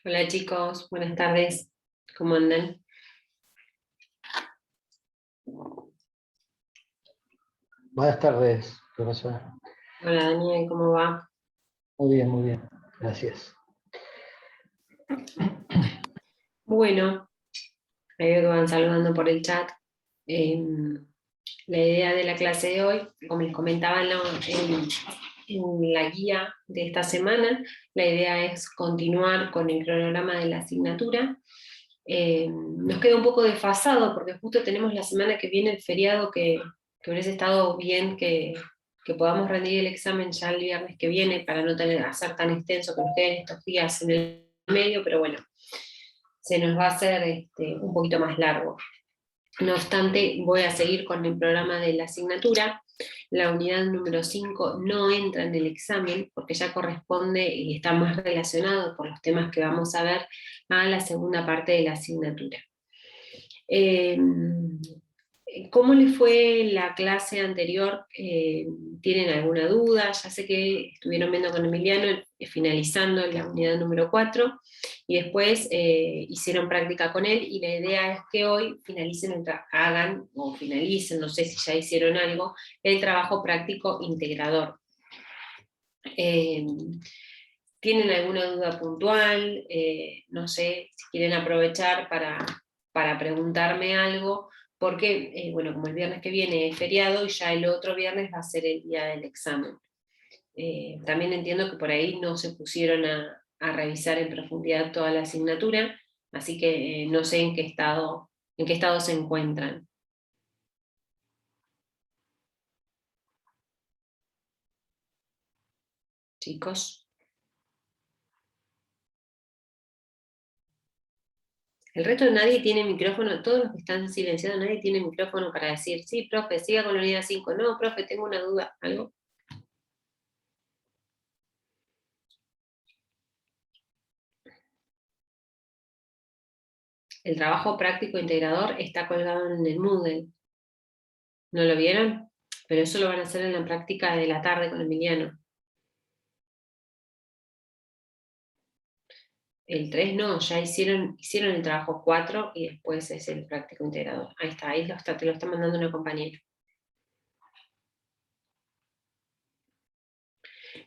Hola chicos, buenas tardes, ¿cómo andan? Buenas tardes, profesora. Hola Daniel, ¿cómo va? Muy bien, gracias. Bueno, ahí veo que van saludando por el chat. La idea de la clase de hoy, como les comentaba en la guía de esta semana, la idea es continuar con el cronograma de la asignatura. Nos queda un poco desfasado porque justo tenemos la semana que viene el feriado que hubiese estado bien que podamos rendir el examen ya el viernes que viene para no hacer tan extenso que nos queden estos días en el medio, pero bueno, se nos va a hacer un poquito más largo. No obstante, voy a seguir con el programa de la asignatura. La unidad número 5 no entra en el examen porque ya corresponde y está más relacionado por los temas que vamos a ver a la segunda parte de la asignatura. ¿Cómo les fue la clase anterior? ¿Tienen alguna duda? Ya sé que estuvieron viendo con Emiliano, finalizando la unidad número 4, y después hicieron práctica con él, y la idea es que hoy hagan, o finalicen, no sé si ya hicieron algo, el trabajo práctico integrador. ¿Tienen alguna duda puntual? No sé si quieren aprovechar para preguntarme algo, porque, bueno, como el viernes que viene es feriado y ya el otro viernes va a ser el día del examen. También entiendo que por ahí no se pusieron a revisar en profundidad toda la asignatura, así que no sé en qué estado se encuentran. Chicos. El resto nadie tiene micrófono, todos los que están silenciados, nadie tiene micrófono para decir, sí, profe, siga con la unidad 5, no, profe, tengo una duda, algo. El trabajo práctico integrador está colgado en el Moodle. ¿No lo vieron? Pero eso lo van a hacer en la práctica de la tarde con Emiliano. El 3 no, ya hicieron el trabajo 4 y después es el práctico integrador. Ahí está, te lo está mandando una compañera.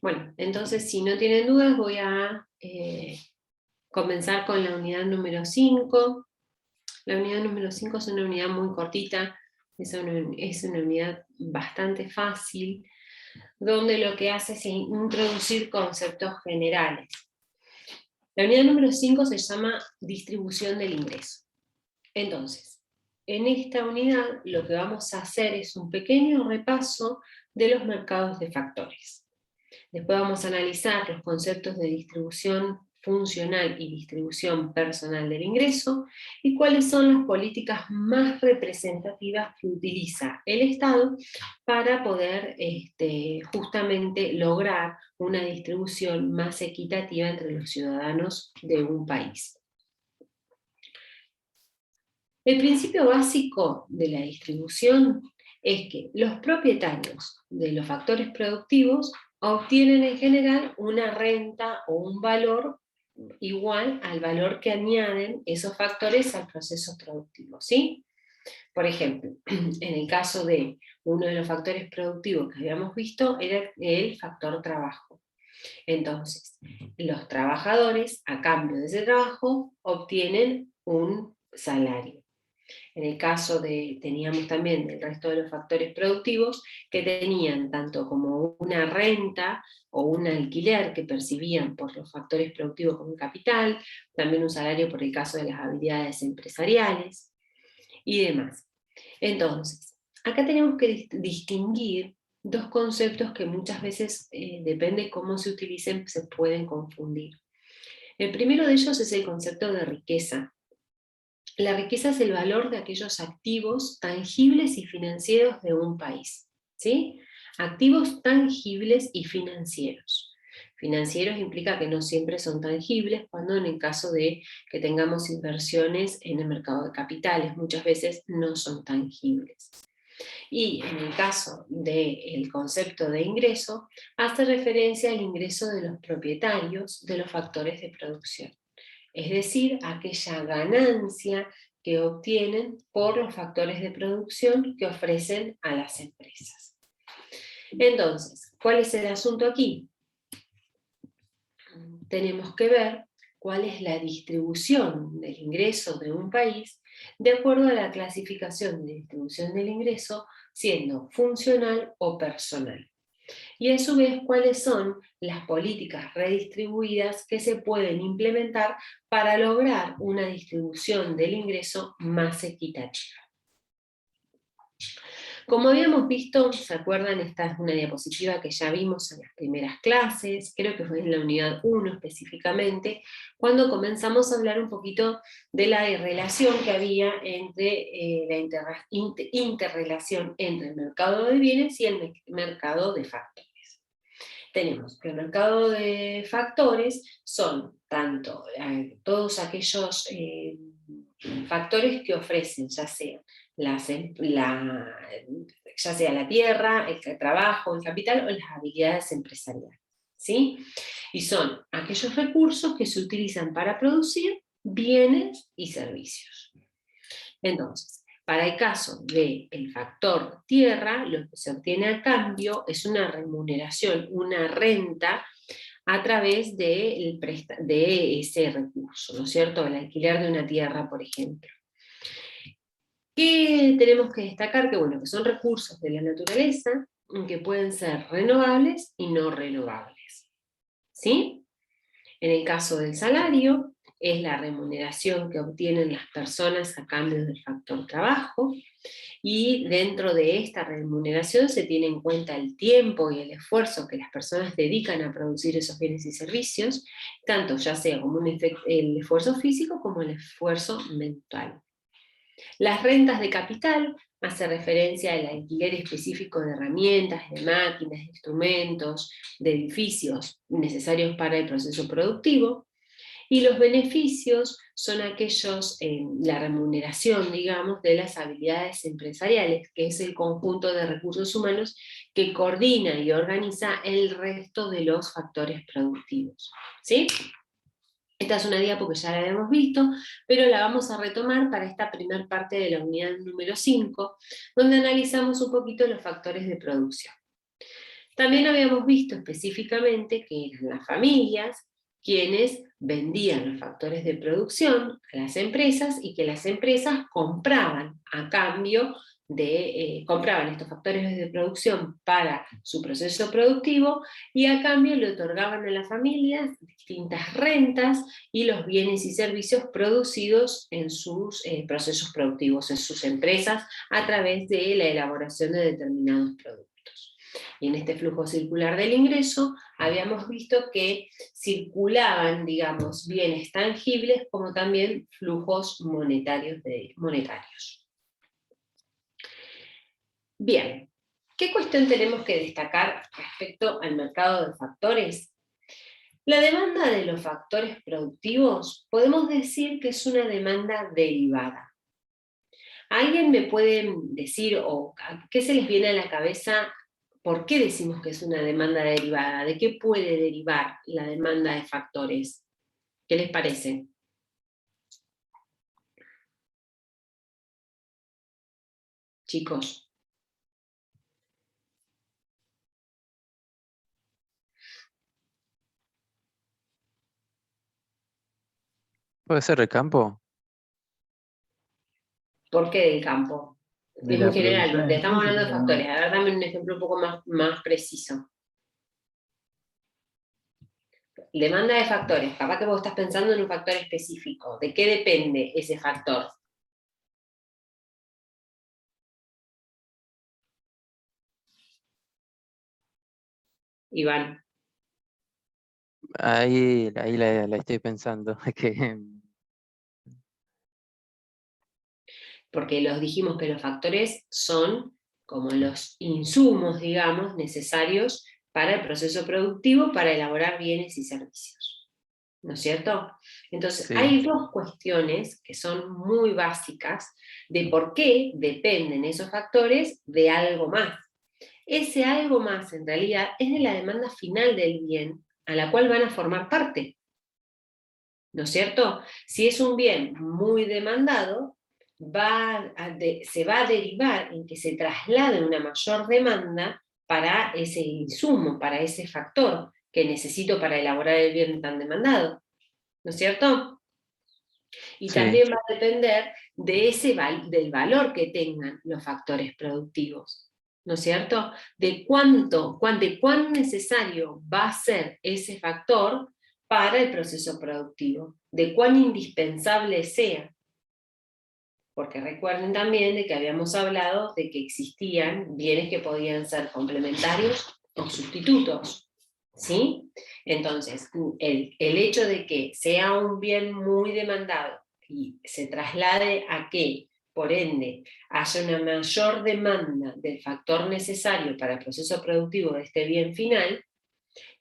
Bueno, entonces si no tienen dudas voy a comenzar con la unidad número 5. La unidad número 5 es una unidad muy cortita, es una unidad bastante fácil, donde lo que hace es introducir conceptos generales. La unidad número 5 se llama distribución del ingreso. Entonces, en esta unidad lo que vamos a hacer es un pequeño repaso de los mercados de factores. Después vamos a analizar los conceptos de distribución funcional y distribución personal del ingreso y cuáles son las políticas más representativas que utiliza el Estado para poder justamente lograr una distribución más equitativa entre los ciudadanos de un país. El principio básico de la distribución es que los propietarios de los factores productivos obtienen en general una renta o un valor igual al valor que añaden esos factores al proceso productivo, ¿sí? Por ejemplo, en el caso de uno de los factores productivos que habíamos visto era el factor trabajo. Entonces, los trabajadores, a cambio de ese trabajo, obtienen un salario. En el caso teníamos también el resto de los factores productivos que tenían tanto como una renta o un alquiler que percibían por los factores productivos como capital, también un salario por el caso de las habilidades empresariales y demás. Entonces, acá tenemos que distinguir dos conceptos que muchas veces, depende cómo se utilicen, se pueden confundir. El primero de ellos es el concepto de riqueza. La riqueza es el valor de aquellos activos tangibles y financieros de un país, ¿sí? Activos tangibles y financieros. Financieros implica que no siempre son tangibles, cuando en el caso de que tengamos inversiones en el mercado de capitales, muchas veces no son tangibles. Y en el caso del concepto de ingreso, hace referencia al ingreso de los propietarios de los factores de producción. es decir, aquella ganancia que obtienen por los factores de producción que ofrecen a las empresas. Entonces, ¿cuál es el asunto aquí? Tenemos que ver cuál es la distribución del ingreso de un país de acuerdo a la clasificación de distribución del ingreso, siendo funcional o personal. Y a su vez, cuáles son las políticas redistribuidas que se pueden implementar para lograr una distribución del ingreso más equitativa. Como habíamos visto, ¿se acuerdan? Esta es una diapositiva que ya vimos en las primeras clases, creo que fue en la unidad 1 específicamente, cuando comenzamos a hablar un poquito de la relación que había entre la interrelación entre el mercado de bienes y el mercado de factores. Tenemos que el mercado de factores son tanto todos aquellos factores que ofrecen, ya sea ya sea la tierra, el trabajo, el capital o las habilidades empresariales, ¿sí? Y son aquellos recursos que se utilizan para producir bienes y servicios. Entonces, para el caso del factor tierra, lo que se obtiene a cambio es una remuneración, una renta a través de ese recurso, ¿no es cierto? El alquiler de una tierra, por ejemplo. ¿Qué tenemos que destacar? Que, bueno, que son recursos de la naturaleza que pueden ser renovables y no renovables, ¿sí? En el caso del salario, es la remuneración que obtienen las personas a cambio del factor trabajo, y dentro de esta remuneración se tiene en cuenta el tiempo y el esfuerzo que las personas dedican a producir esos bienes y servicios, tanto ya sea como el esfuerzo físico como el esfuerzo mental. Las rentas de capital hace referencia al alquiler específico de herramientas, de máquinas, de instrumentos, de edificios necesarios para el proceso productivo, y los beneficios son aquellos, la remuneración, digamos, de las habilidades empresariales, que es el conjunto de recursos humanos que coordina y organiza el resto de los factores productivos, ¿sí? Esta es una diapo que ya la habíamos visto, pero la vamos a retomar para esta primera parte de la unidad número 5, donde analizamos un poquito los factores de producción. También habíamos visto específicamente que eran las familias quienes vendían los factores de producción a las empresas y que las empresas compraban a cambio compraban estos factores de producción para su proceso productivo y a cambio le otorgaban a las familias distintas rentas y los bienes y servicios producidos en sus procesos productivos, en sus empresas, a través de la elaboración de determinados productos. Y en este flujo circular del ingreso habíamos visto que circulaban, digamos, bienes tangibles como también flujos monetarios. Bien, ¿qué cuestión tenemos que destacar respecto al mercado de factores? La demanda de los factores productivos podemos decir que es una demanda derivada. ¿Alguien me puede decir o qué se les viene a la cabeza? ¿Por qué decimos que es una demanda derivada? ¿De qué puede derivar la demanda de factores? ¿Qué les parece? Chicos. ¿Puede ser el campo? ¿Por qué del campo? De En la general, producción en estamos sí, hablando de sería, factores. ¿no? A ver, dame un ejemplo un poco más preciso. Demanda de factores. Capaz que vos estás pensando en un factor específico. ¿De qué depende ese factor? Iván. Ahí la estoy pensando. Que, Porque los dijimos que los factores son como los insumos, digamos, necesarios para el proceso productivo para elaborar bienes y servicios. ¿No es cierto? Entonces, sí, hay dos cuestiones que son muy básicas de por qué dependen esos factores de algo más. Ese algo más, en realidad, es de la demanda final del bien a la cual van a formar parte. ¿no es cierto? Si es un bien muy demandado, se va a derivar en que se traslade una mayor demanda para ese insumo, para ese factor que necesito para elaborar el bien tan demandado, ¿no es cierto? Y Sí, también va a depender de del valor que tengan los factores productivos, ¿no es cierto? De cuán necesario va a ser ese factor para el proceso productivo, de cuán indispensable sea. Porque recuerden también de que habíamos hablado de que existían bienes que podían ser complementarios o sustitutos, ¿sí? Entonces, el hecho de que sea un bien muy demandado y se traslade a que, por ende, haya una mayor demanda del factor necesario para el proceso productivo de este bien final,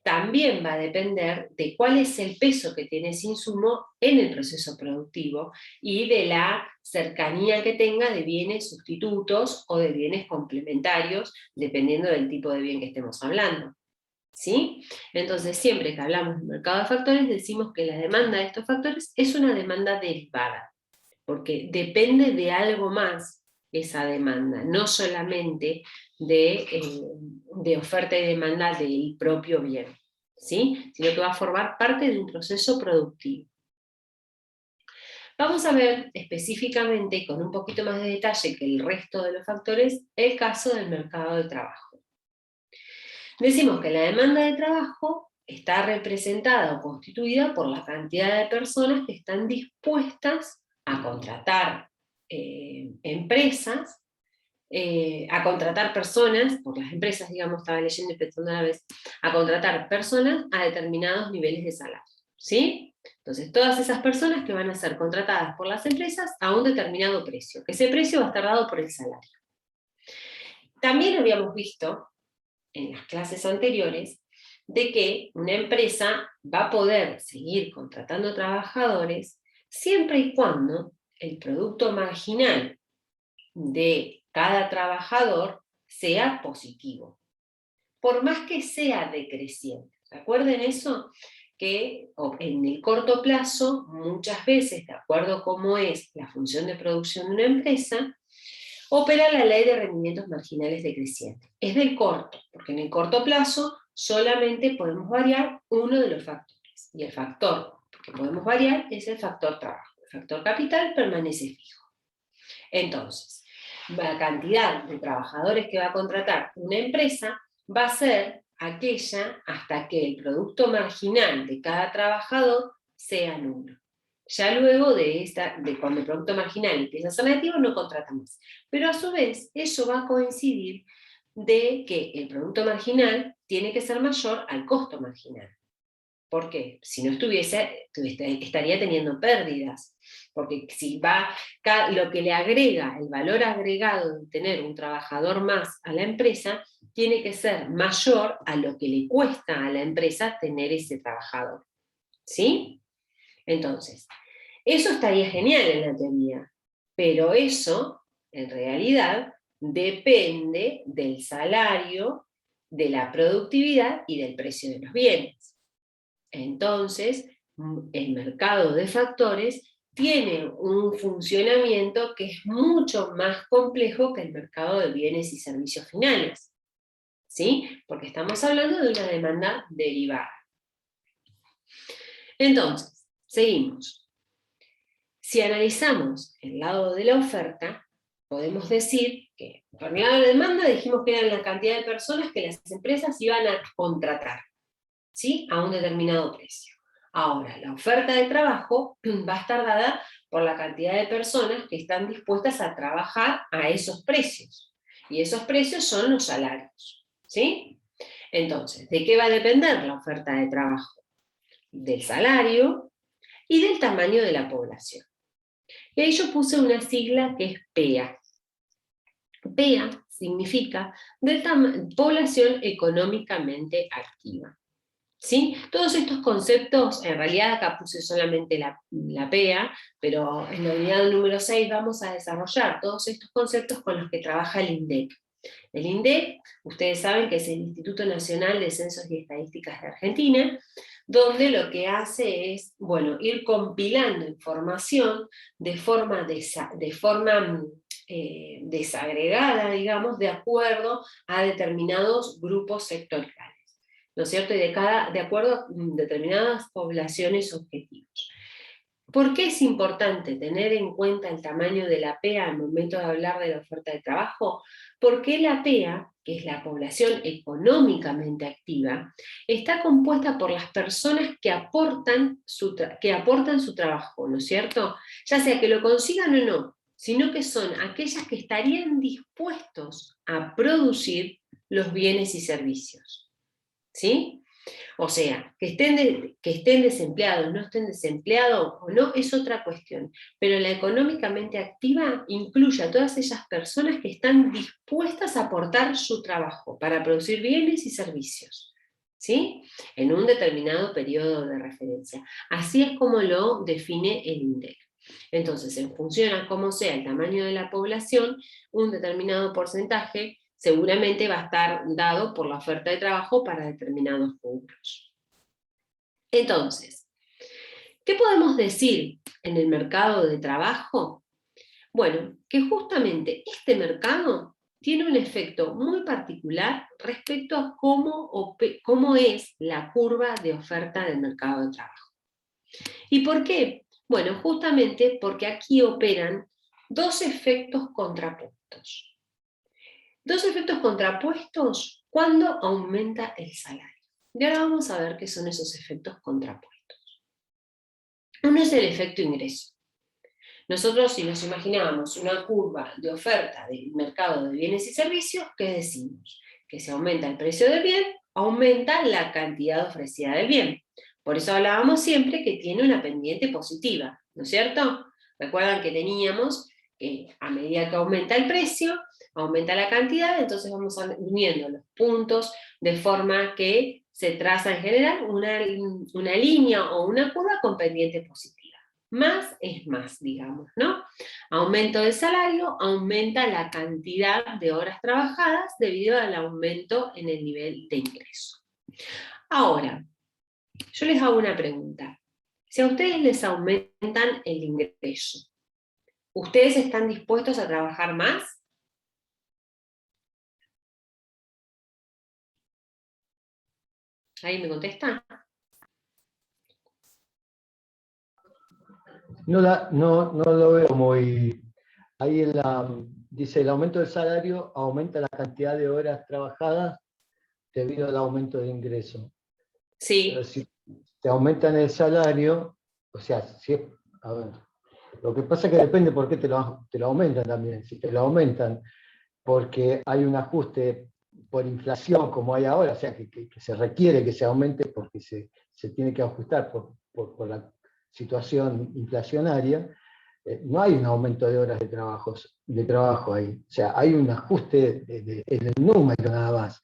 también va a depender de cuál es el peso que tiene ese insumo en el proceso productivo y de la cercanía que tenga de bienes sustitutos o de bienes complementarios, dependiendo del tipo de bien que estemos hablando. ¿Sí? Entonces, siempre que hablamos del mercado de factores, decimos que la demanda de estos factores es una demanda derivada, porque depende de algo más esa demanda, no solamente de oferta y demanda del propio bien, ¿sí? Sino que va a formar parte de un proceso productivo. Vamos a ver específicamente, con un poquito más de detalle que el resto de los factores, el caso del mercado de trabajo. Decimos que la demanda de trabajo está representada o constituida por la cantidad de personas que están dispuestas a contratar empresas, a contratar personas, por las empresas, digamos, estaba leyendo y pensando a la vez, a contratar personas a determinados niveles de salario, ¿sí? Entonces, todas esas personas que van a ser contratadas por las empresas a un determinado precio, que ese precio va a estar dado por el salario. También habíamos visto en las clases anteriores de que una empresa va a poder seguir contratando trabajadores siempre y cuando el producto marginal de cada trabajador sea positivo, por más que sea decreciente. ¿Recuerden eso? Que en el corto plazo, muchas veces, de acuerdo a cómo es la función de producción de una empresa, opera la ley de rendimientos marginales decrecientes. Es del corto, porque en el corto plazo solamente podemos variar uno de los factores. Y el factor que podemos variar es el factor trabajo. El factor capital permanece fijo. Entonces, la cantidad de trabajadores que va a contratar una empresa va a ser aquella hasta que el producto marginal de cada trabajador sea nulo. Ya luego de cuando el producto marginal empieza a ser negativo, no contrata más. Pero a su vez, eso va a coincidir de que el producto marginal tiene que ser mayor al costo marginal. ¿Por qué? Si no estaría teniendo pérdidas. Porque si lo que le agrega, el valor agregado de tener un trabajador más a la empresa, tiene que ser mayor a lo que le cuesta a la empresa tener ese trabajador. ¿Sí? Entonces, eso estaría genial en la teoría, pero eso, en realidad, depende del salario, de la productividad y del precio de los bienes. Entonces, el mercado de factores tiene un funcionamiento que es mucho más complejo que el mercado de bienes y servicios finales, ¿sí? Porque estamos hablando de una demanda derivada. Entonces, seguimos. Si analizamos el lado de la oferta, podemos decir que por el lado de la demanda dijimos que eran la cantidad de personas que las empresas iban a contratar, ¿sí? A un determinado precio. Ahora, la oferta de trabajo va a estar dada por la cantidad de personas que están dispuestas a trabajar a esos precios. Y esos precios son los salarios, ¿sí? Entonces, ¿de qué va a depender la oferta de trabajo? Del salario y del tamaño de la población. Y ahí yo puse una sigla que es PEA. PEA significa población económicamente activa. ¿Sí? Todos estos conceptos, en realidad acá puse solamente la PEA, pero en la unidad número 6 vamos a desarrollar todos estos conceptos con los que trabaja el INDEC. El INDEC, ustedes saben que es el Instituto Nacional de Censos y Estadísticas de Argentina, donde lo que hace es, bueno, ir compilando información de forma desagregada, digamos, de acuerdo a determinados grupos sectoriales, ¿no es cierto? Y de acuerdo a determinadas poblaciones objetivos. ¿Por qué es importante tener en cuenta el tamaño de la PEA al momento de hablar de la oferta de trabajo? Porque la PEA, que es la población económicamente activa, está compuesta por las personas que aportan su trabajo, ¿no es cierto? Ya sea que lo consigan o no, sino que son aquellas que estarían dispuestos a producir los bienes y servicios. ¿Sí? O sea, que estén desempleados, no estén desempleados o no, es otra cuestión. Pero la económicamente activa incluye a todas esas personas que están dispuestas a aportar su trabajo para producir bienes y servicios, ¿sí? En un determinado periodo de referencia. Así es como lo define el INDEC. Entonces, en función a cómo sea el tamaño de la población, un determinado porcentaje seguramente va a estar dado por la oferta de trabajo para determinados rubros. Entonces, ¿qué podemos decir en el mercado de trabajo? Bueno, que justamente este mercado tiene un efecto muy particular respecto a cómo es la curva de oferta del mercado de trabajo. ¿Y por qué? Bueno, justamente porque aquí operan dos efectos contrapuestos. Dos efectos contrapuestos cuando aumenta el salario. Y ahora vamos a ver qué son esos efectos contrapuestos. Uno es el efecto ingreso. Nosotros, si nos imaginábamos una curva de oferta del mercado de bienes y servicios, ¿qué decimos? Que si aumenta el precio del bien, aumenta la cantidad ofrecida del bien. Por eso hablábamos siempre que tiene una pendiente positiva, ¿no es cierto? Recuerdan que teníamos que a medida que aumenta el precio, aumenta la cantidad, entonces vamos uniendo los puntos de forma que se traza en general una línea o una curva con pendiente positiva. Más es más, digamos, ¿no? Aumento del salario, aumenta la cantidad de horas trabajadas debido al aumento en el nivel de ingreso. Ahora, yo les hago una pregunta. Si a ustedes les aumentan el ingreso, ¿ustedes están dispuestos a trabajar más? ¿Alguien me contesta? No lo veo muy... Ahí dice, el aumento del salario aumenta la cantidad de horas trabajadas debido al aumento de ingreso. Sí. Pero si te aumentan el salario, o sea, a ver, lo que pasa es que depende por qué te lo aumentan también. Si te lo aumentan porque hay un ajuste por inflación como hay ahora, o sea, que se requiere que se aumente porque se tiene que ajustar por la situación inflacionaria, no hay un aumento de horas de trabajo ahí. O sea, hay un ajuste en el número nada más.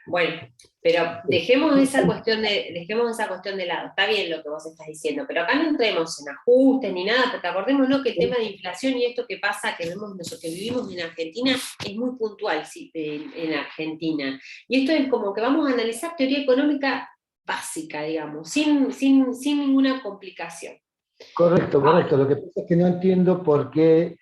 Bueno, pero dejemos esa cuestión de lado. Está bien lo que vos estás diciendo, pero acá no entremos en ajustes ni nada, porque acordémonos que el tema de inflación y esto que pasa, que vemos nosotros que vivimos en Argentina, es muy puntual en Argentina. Y esto es como que vamos a analizar teoría económica básica, digamos, sin ninguna complicación. Correcto. Lo que pasa es que no entiendo por qué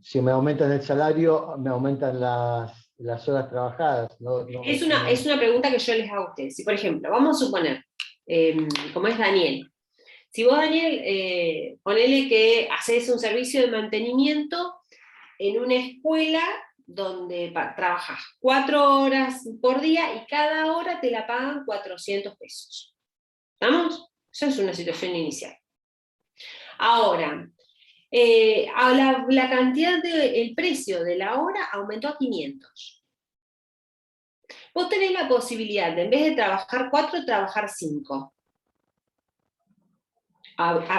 si me aumentan el salario, me aumentan las horas trabajadas. Es una pregunta que yo les hago a ustedes. Si, por ejemplo, vamos a suponer, como es Daniel, si vos, Daniel, ponele que haces un servicio de mantenimiento en una escuela donde trabajas 4 horas por día y cada hora te la pagan 400 pesos. ¿Estamos? Esa es una situación inicial. Ahora, la cantidad el precio de la hora aumentó a 500. Vos tenés la posibilidad de, en vez de trabajar 4, trabajar 5.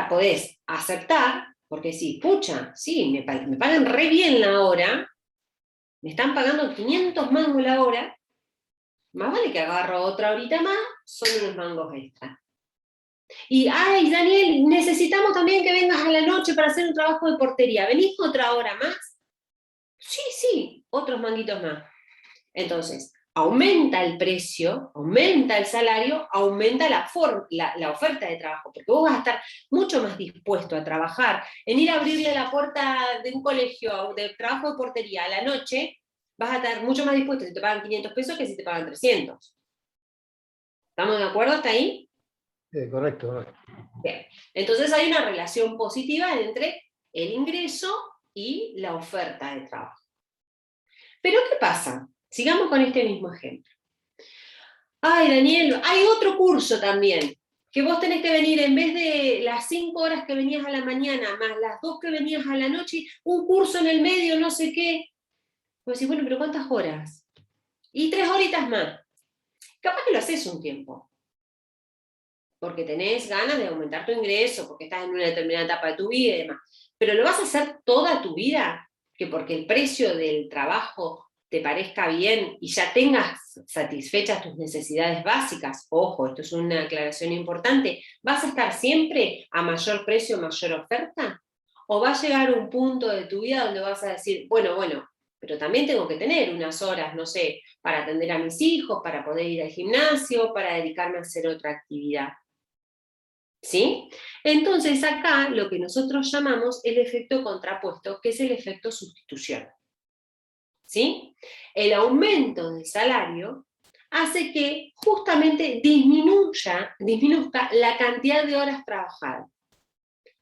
Podés aceptar, porque sí, pucha, sí, me pagan re bien la hora, me están pagando 500 mangos la hora, más vale que agarro otra horita más, son unos mangos extra. Y, ay, Daniel, necesitamos también que vengas a la noche para hacer un trabajo de portería, ¿venís otra hora más? Sí, otros manguitos más. Entonces, aumenta el precio, aumenta el salario, aumenta la oferta de trabajo, porque vos vas a estar mucho más dispuesto a trabajar en ir a abrirle la puerta de un colegio de trabajo de portería a la noche, vas a estar mucho más dispuesto si te pagan 500 pesos que si te pagan 300. ¿Estamos de acuerdo hasta ahí? Correcto, correcto. Bien. Entonces hay una relación positiva entre el ingreso y la oferta de trabajo. Pero ¿qué pasa? Sigamos con este mismo ejemplo. Ay, Daniel, hay otro curso también, que vos tenés que venir en vez de las 5 horas que venías a la mañana, más las 2 que venías a la noche, un curso en el medio, no sé qué. Vos decís, bueno, pero ¿cuántas horas? Y 3 horitas más. Capaz que lo haces un tiempo, porque tenés ganas de aumentar tu ingreso, porque estás en una determinada etapa de tu vida y demás. Pero ¿lo vas a hacer toda tu vida? Que porque el precio del trabajo te parezca bien y ya tengas satisfechas tus necesidades básicas, ojo, esto es una aclaración importante, ¿vas a estar siempre a mayor precio, mayor oferta? ¿O va a llegar un punto de tu vida donde vas a decir, bueno, pero también tengo que tener unas horas, no sé, para atender a mis hijos, para poder ir al gimnasio, para dedicarme a hacer otra actividad? ¿Sí? Entonces acá lo que nosotros llamamos el efecto contrapuesto, que es el efecto sustitución. ¿Sí? El aumento del salario hace que justamente disminuzca la cantidad de horas trabajadas.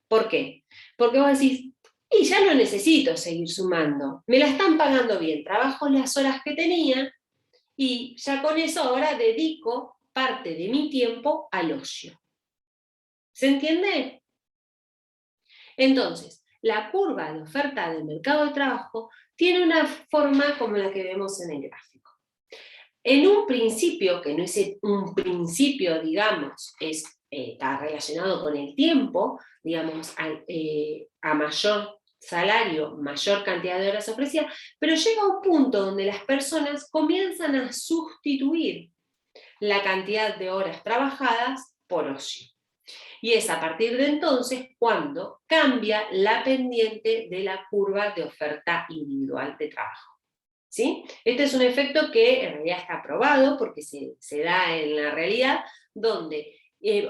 ¿Por qué? Porque vos decís, y ya no necesito seguir sumando, me la están pagando bien, trabajo las horas que tenía y ya con eso ahora dedico parte de mi tiempo al ocio. ¿Se entiende? Entonces, la curva de oferta del mercado de trabajo tiene una forma como la que vemos en el gráfico. En un principio, que no es un principio, digamos, está relacionado con el tiempo, digamos, a mayor salario, mayor cantidad de horas ofrecidas, pero llega un punto donde las personas comienzan a sustituir la cantidad de horas trabajadas por ocio. Y es a partir de entonces cuando cambia la pendiente de la curva de oferta individual de trabajo. ¿Sí? Este es un efecto que en realidad está probado porque se da en la realidad donde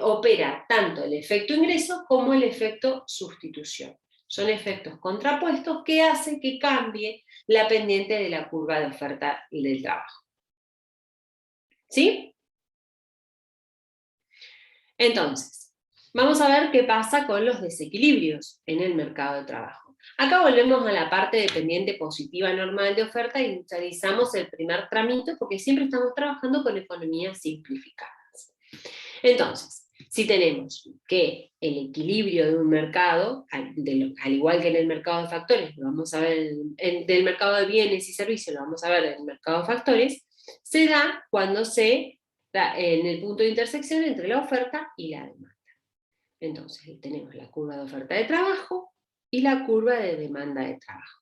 opera tanto el efecto ingreso como el efecto sustitución. Son efectos contrapuestos que hacen que cambie la pendiente de la curva de oferta del trabajo. ¿Sí? Entonces, vamos a ver qué pasa con los desequilibrios en el mercado de trabajo. Acá volvemos a la parte de pendiente positiva normal de oferta y utilizamos el primer trámite porque siempre estamos trabajando con economías simplificadas. Entonces, si tenemos que el equilibrio de un mercado, al igual que en el mercado de factores, lo vamos a ver del mercado de bienes y servicios, lo vamos a ver en el mercado de factores, se da cuando se da en el punto de intersección entre la oferta y la demanda. Entonces tenemos la curva de oferta de trabajo y la curva de demanda de trabajo.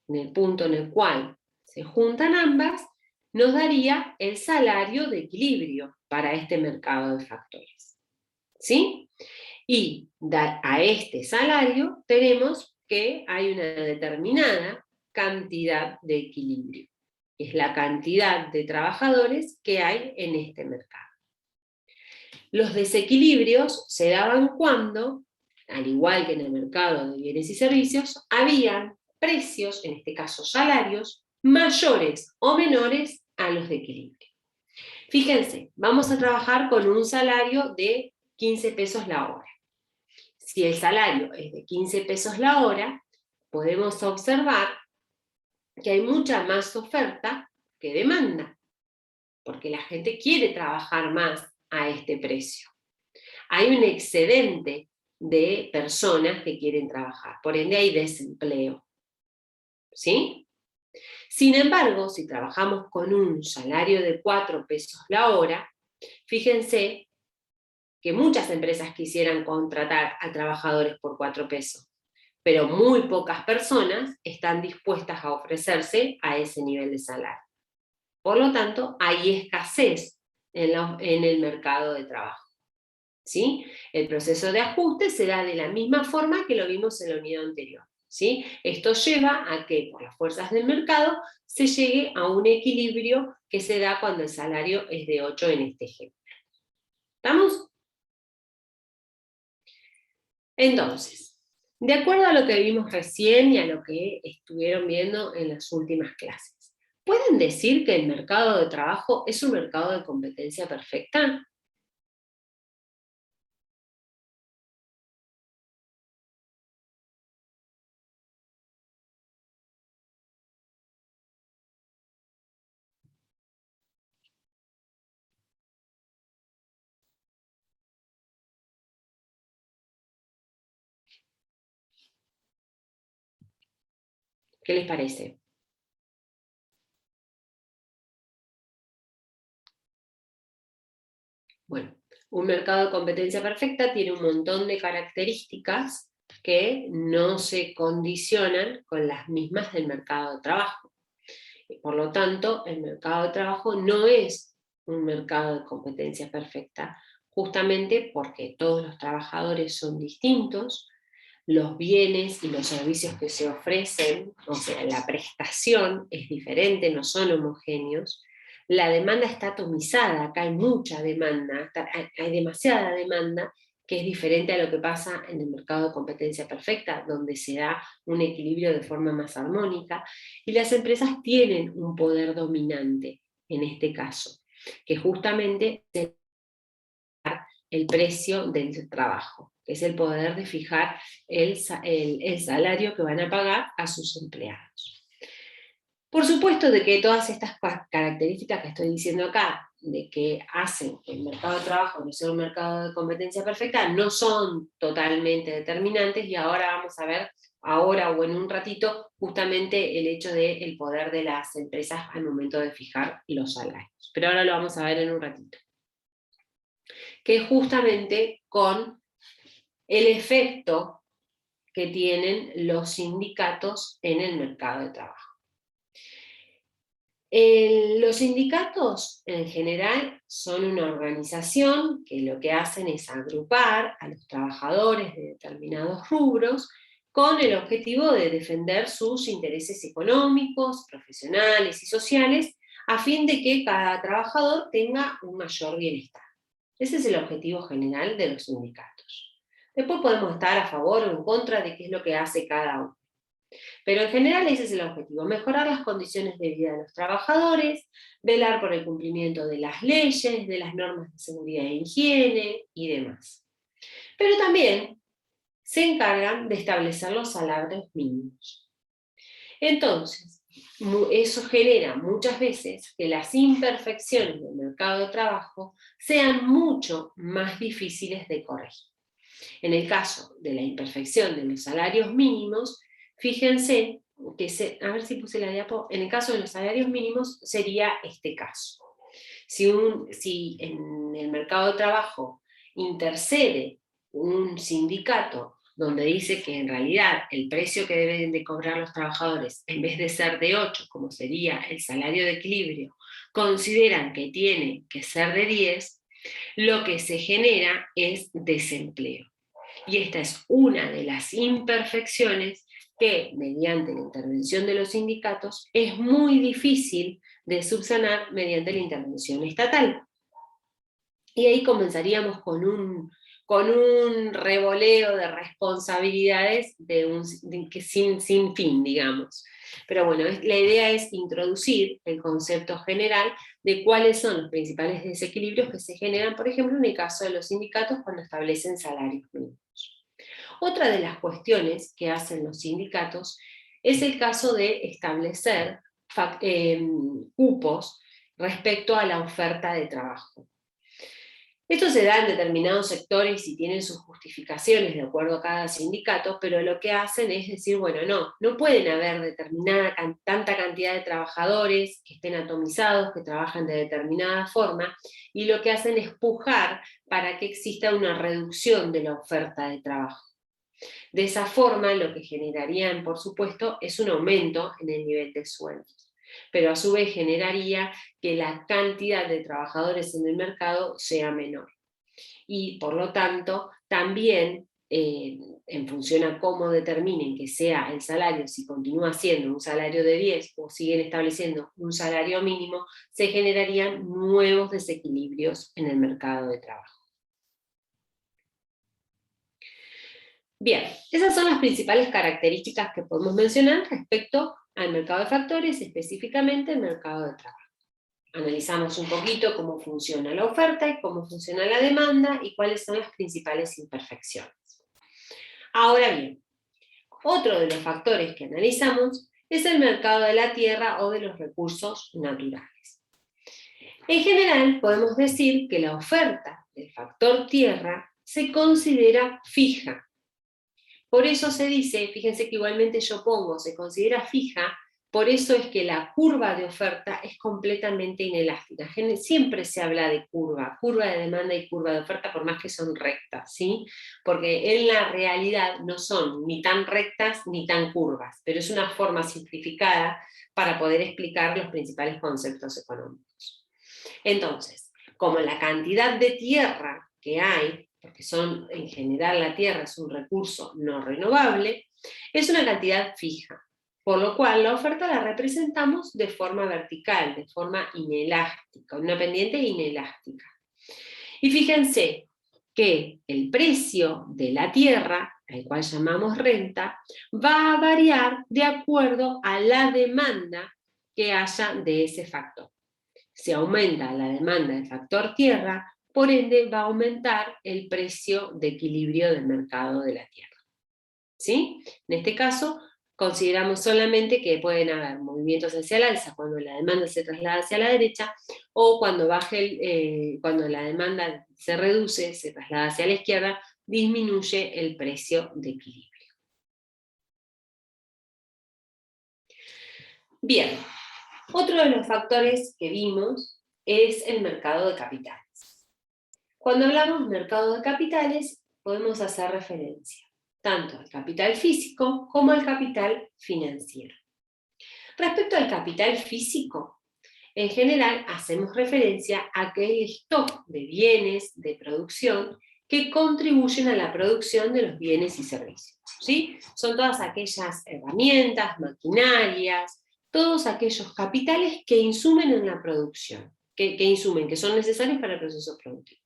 En el punto en el cual se juntan ambas, nos daría el salario de equilibrio para este mercado de factores. ¿Sí? Y a este salario tenemos que hay una determinada cantidad de equilibrio. Es la cantidad de trabajadores que hay en este mercado. Los desequilibrios se daban cuando, al igual que en el mercado de bienes y servicios, habían precios, en este caso salarios, mayores o menores a los de equilibrio. Fíjense, vamos a trabajar con un salario de 15 pesos la hora. Si el salario es de 15 pesos la hora, podemos observar que hay mucha más oferta que demanda, porque la gente quiere trabajar más a este precio. Hay un excedente de personas que quieren trabajar, por ende hay desempleo. ¿Sí? Sin embargo, si trabajamos con un salario de 4 pesos la hora, fíjense que muchas empresas quisieran contratar a trabajadores por 4 pesos, pero muy pocas personas están dispuestas a ofrecerse a ese nivel de salario. Por lo tanto, hay escasez en el mercado de trabajo. ¿Sí? El proceso de ajuste se da de la misma forma que lo vimos en la unidad anterior. ¿sí? Esto lleva a que por las fuerzas del mercado se llegue a un equilibrio que se da cuando el salario es de 8 en este ejemplo. ¿Estamos? Entonces, de acuerdo a lo que vimos recién y a lo que estuvieron viendo en las últimas clases, ¿pueden decir que el mercado de trabajo es un mercado de competencia perfecta? ¿Qué les parece? Bueno, un mercado de competencia perfecta tiene un montón de características que no se condicionan con las mismas del mercado de trabajo. Por lo tanto, el mercado de trabajo no es un mercado de competencia perfecta, justamente porque todos los trabajadores son distintos, los bienes y los servicios que se ofrecen, o sea, la prestación es diferente, no son homogéneos. La demanda está atomizada, acá hay mucha demanda, hay demasiada demanda, que es diferente a lo que pasa en el mercado de competencia perfecta, donde se da un equilibrio de forma más armónica, y las empresas tienen un poder dominante en este caso, que justamente es el precio del trabajo, que es el poder de fijar el salario que van a pagar a sus empleados. Por supuesto de que todas estas características que estoy diciendo acá, de que hacen que el mercado de trabajo no sea un mercado de competencia perfecta, no son totalmente determinantes, y ahora vamos a ver, ahora o en un ratito, justamente el hecho del poder de las empresas al momento de fijar los salarios. Pero ahora lo vamos a ver en un ratito. Que es justamente con el efecto que tienen los sindicatos en el mercado de trabajo. Los sindicatos en general son una organización que lo que hacen es agrupar a los trabajadores de determinados rubros con el objetivo de defender sus intereses económicos, profesionales y sociales, a fin de que cada trabajador tenga un mayor bienestar. Ese es el objetivo general de los sindicatos. Después podemos estar a favor o en contra de qué es lo que hace cada uno. Pero en general ese es el objetivo: mejorar las condiciones de vida de los trabajadores, velar por el cumplimiento de las leyes, de las normas de seguridad e higiene y demás. Pero también se encargan de establecer los salarios mínimos. Entonces, eso genera muchas veces que las imperfecciones del mercado de trabajo sean mucho más difíciles de corregir. En el caso de la imperfección de los salarios mínimos, fíjense que, a ver si puse la diapo, en el caso de los salarios mínimos sería este caso. Si en el mercado de trabajo intercede un sindicato donde dice que en realidad el precio que deben de cobrar los trabajadores, en vez de ser de 8, como sería el salario de equilibrio, consideran que tiene que ser de 10, lo que se genera es desempleo. Y esta es una de las imperfecciones que, mediante la intervención de los sindicatos, es muy difícil de subsanar mediante la intervención estatal. Y ahí comenzaríamos con un revoleo de responsabilidades sin fin, digamos. Pero bueno, la idea es introducir el concepto general de cuáles son los principales desequilibrios que se generan, por ejemplo, en el caso de los sindicatos cuando establecen salarios mínimos. Otra de las cuestiones que hacen los sindicatos es el caso de establecer cupos respecto a la oferta de trabajo. Esto se da en determinados sectores y tienen sus justificaciones de acuerdo a cada sindicato, pero lo que hacen es decir, bueno, no pueden haber tanta cantidad de trabajadores que estén atomizados, que trabajan de determinada forma, y lo que hacen es pujar para que exista una reducción de la oferta de trabajo. De esa forma, lo que generarían, por supuesto, es un aumento en el nivel de sueldos, pero a su vez generaría que la cantidad de trabajadores en el mercado sea menor. Y por lo tanto, también en función a cómo determinen que sea el salario, si continúa siendo un salario de 10 o siguen estableciendo un salario mínimo, se generarían nuevos desequilibrios en el mercado de trabajo. Bien, esas son las principales características que podemos mencionar respecto al mercado de factores, específicamente el mercado de trabajo. Analizamos un poquito cómo funciona la oferta y cómo funciona la demanda y cuáles son las principales imperfecciones. Ahora bien, otro de los factores que analizamos es el mercado de la tierra o de los recursos naturales. En general, podemos decir que la oferta del factor tierra se considera fija. Por eso se dice, fíjense que igualmente yo pongo, se considera fija, por eso es que la curva de oferta es completamente inelástica. Siempre se habla de curva de demanda y curva de oferta, por más que son rectas, ¿sí? Porque en la realidad no son ni tan rectas ni tan curvas, pero es una forma simplificada para poder explicar los principales conceptos económicos. Entonces, como la cantidad de tierra que hay, porque en general la tierra es un recurso no renovable, es una cantidad fija. Por lo cual la oferta la representamos de forma vertical, de forma inelástica, una pendiente inelástica. Y fíjense que el precio de la tierra, al cual llamamos renta, va a variar de acuerdo a la demanda que haya de ese factor. Si aumenta la demanda del factor tierra, por ende va a aumentar el precio de equilibrio del mercado de la tierra. ¿Sí? En este caso, consideramos solamente que pueden haber movimientos hacia el alza cuando la demanda se traslada hacia la derecha, o cuando cuando la demanda se reduce, se traslada hacia la izquierda, disminuye el precio de equilibrio. Bien, otro de los factores que vimos es el mercado de capitales. Cuando hablamos de mercado de capitales, podemos hacer referencia tanto al capital físico como al capital financiero. Respecto al capital físico, en general hacemos referencia a aquel stock de bienes de producción que contribuyen a la producción de los bienes y servicios, ¿sí? Son todas aquellas herramientas, maquinarias, todos aquellos capitales que insumen en la producción, que son necesarios para el proceso productivo.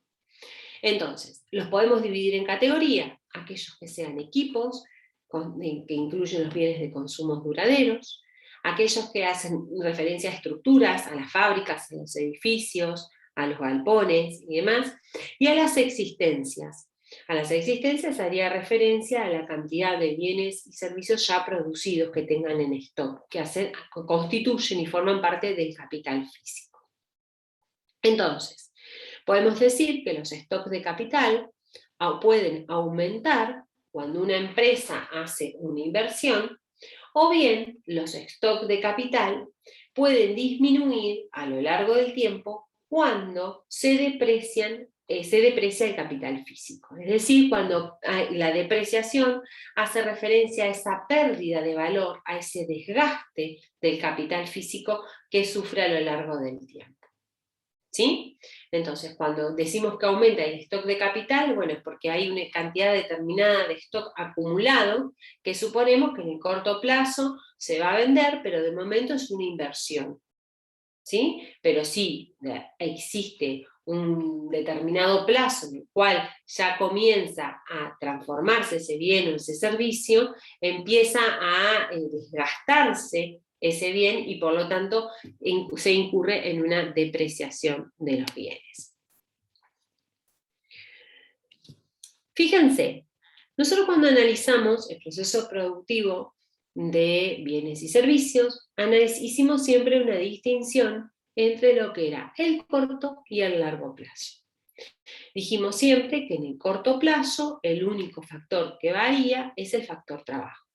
Entonces, los podemos dividir en categoría, aquellos que sean equipos, que incluyen los bienes de consumo duraderos, aquellos que hacen referencia a estructuras, a las fábricas, a los edificios, a los galpones y demás, y a las existencias. A las existencias haría referencia a la cantidad de bienes y servicios ya producidos que tengan en stock, que constituyen y forman parte del capital físico. Entonces, podemos decir que los stocks de capital pueden aumentar cuando una empresa hace una inversión, o bien los stocks de capital pueden disminuir a lo largo del tiempo cuando se deprecia el capital físico. Es decir, cuando la depreciación hace referencia a esa pérdida de valor, a ese desgaste del capital físico que sufre a lo largo del tiempo. ¿Sí? Entonces, cuando decimos que aumenta el stock de capital, bueno, es porque hay una cantidad determinada de stock acumulado que suponemos que en el corto plazo se va a vender, pero de momento es una inversión. ¿Sí? Pero si existe un determinado plazo en el cual ya comienza a transformarse ese bien o ese servicio, empieza a desgastarse ese bien y por lo tanto se incurre en una depreciación de los bienes. Fíjense, nosotros cuando analizamos el proceso productivo de bienes y servicios, hicimos siempre una distinción entre lo que era el corto y el largo plazo. Dijimos siempre que en el corto plazo el único factor que varía es el factor trabajo.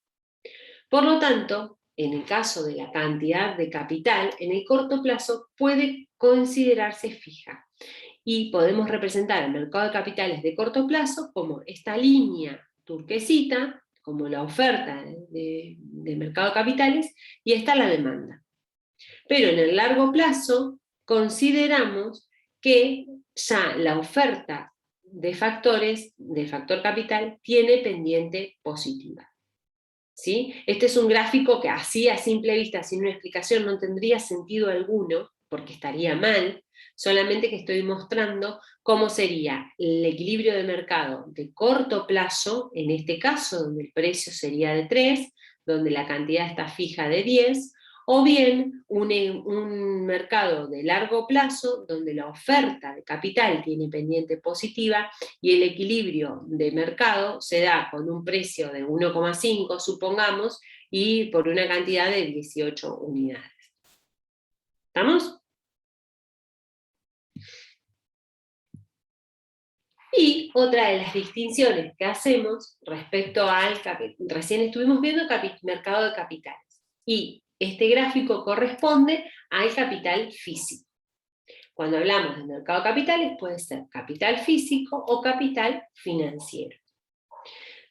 Por lo tanto, en el caso de la cantidad de capital, en el corto plazo puede considerarse fija. Y podemos representar el mercado de capitales de corto plazo como esta línea turquesita, como la oferta de mercado de capitales, y está la demanda. Pero en el largo plazo consideramos que ya la oferta de factores, del factor capital, tiene pendiente positiva. ¿Sí? Este es un gráfico que así a simple vista, sin una explicación, no tendría sentido alguno, porque estaría mal, solamente que estoy mostrando cómo sería el equilibrio de mercado de corto plazo, en este caso donde el precio sería de 3, donde la cantidad está fija de 10, o bien un mercado de largo plazo donde la oferta de capital tiene pendiente positiva y el equilibrio de mercado se da con un precio de 1,5, supongamos, y por una cantidad de 18 unidades. ¿Estamos? Y otra de las distinciones que hacemos respecto al recién estuvimos viendo mercado de capitales, y este gráfico corresponde al capital físico. Cuando hablamos de mercado de capitales puede ser capital físico o capital financiero.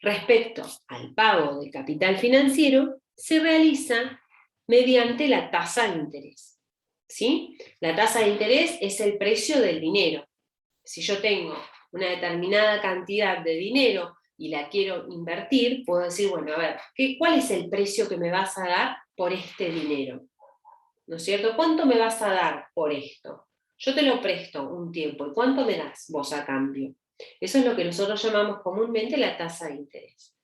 Respecto al pago de capital financiero, se realiza mediante la tasa de interés. ¿Sí? La tasa de interés es el precio del dinero. Si yo tengo una determinada cantidad de dinero y la quiero invertir, puedo decir, bueno, a ver, ¿cuál es el precio que me vas a dar por este dinero? ¿No es cierto? ¿Cuánto me vas a dar por esto? Yo te lo presto un tiempo, ¿y cuánto me das vos a cambio? Eso es lo que nosotros llamamos comúnmente la tasa de interés.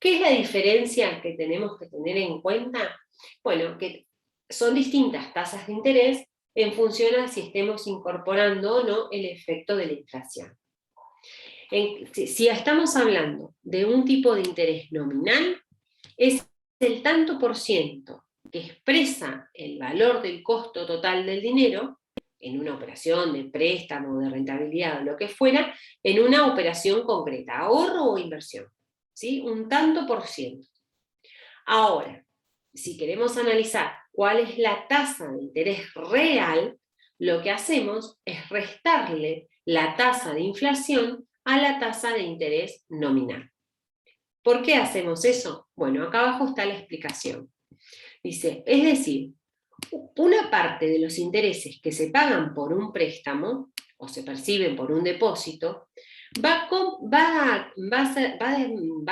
¿Qué es la diferencia que tenemos que tener en cuenta? Bueno, que son distintas tasas de interés en función a si estemos incorporando o no el efecto de la inflación. Si estamos hablando de un tipo de interés nominal, es el tanto por ciento que expresa el valor del costo total del dinero en una operación de préstamo, de rentabilidad o lo que fuera, en una operación concreta, ahorro o inversión, ¿sí? Un tanto por ciento. Ahora, si queremos analizar cuál es la tasa de interés real, lo que hacemos es restarle la tasa de inflación a la tasa de interés nominal. ¿Por qué hacemos eso? Bueno, acá abajo está la explicación. Dice, es decir, una parte de los intereses que se pagan por un préstamo o se perciben por un depósito va a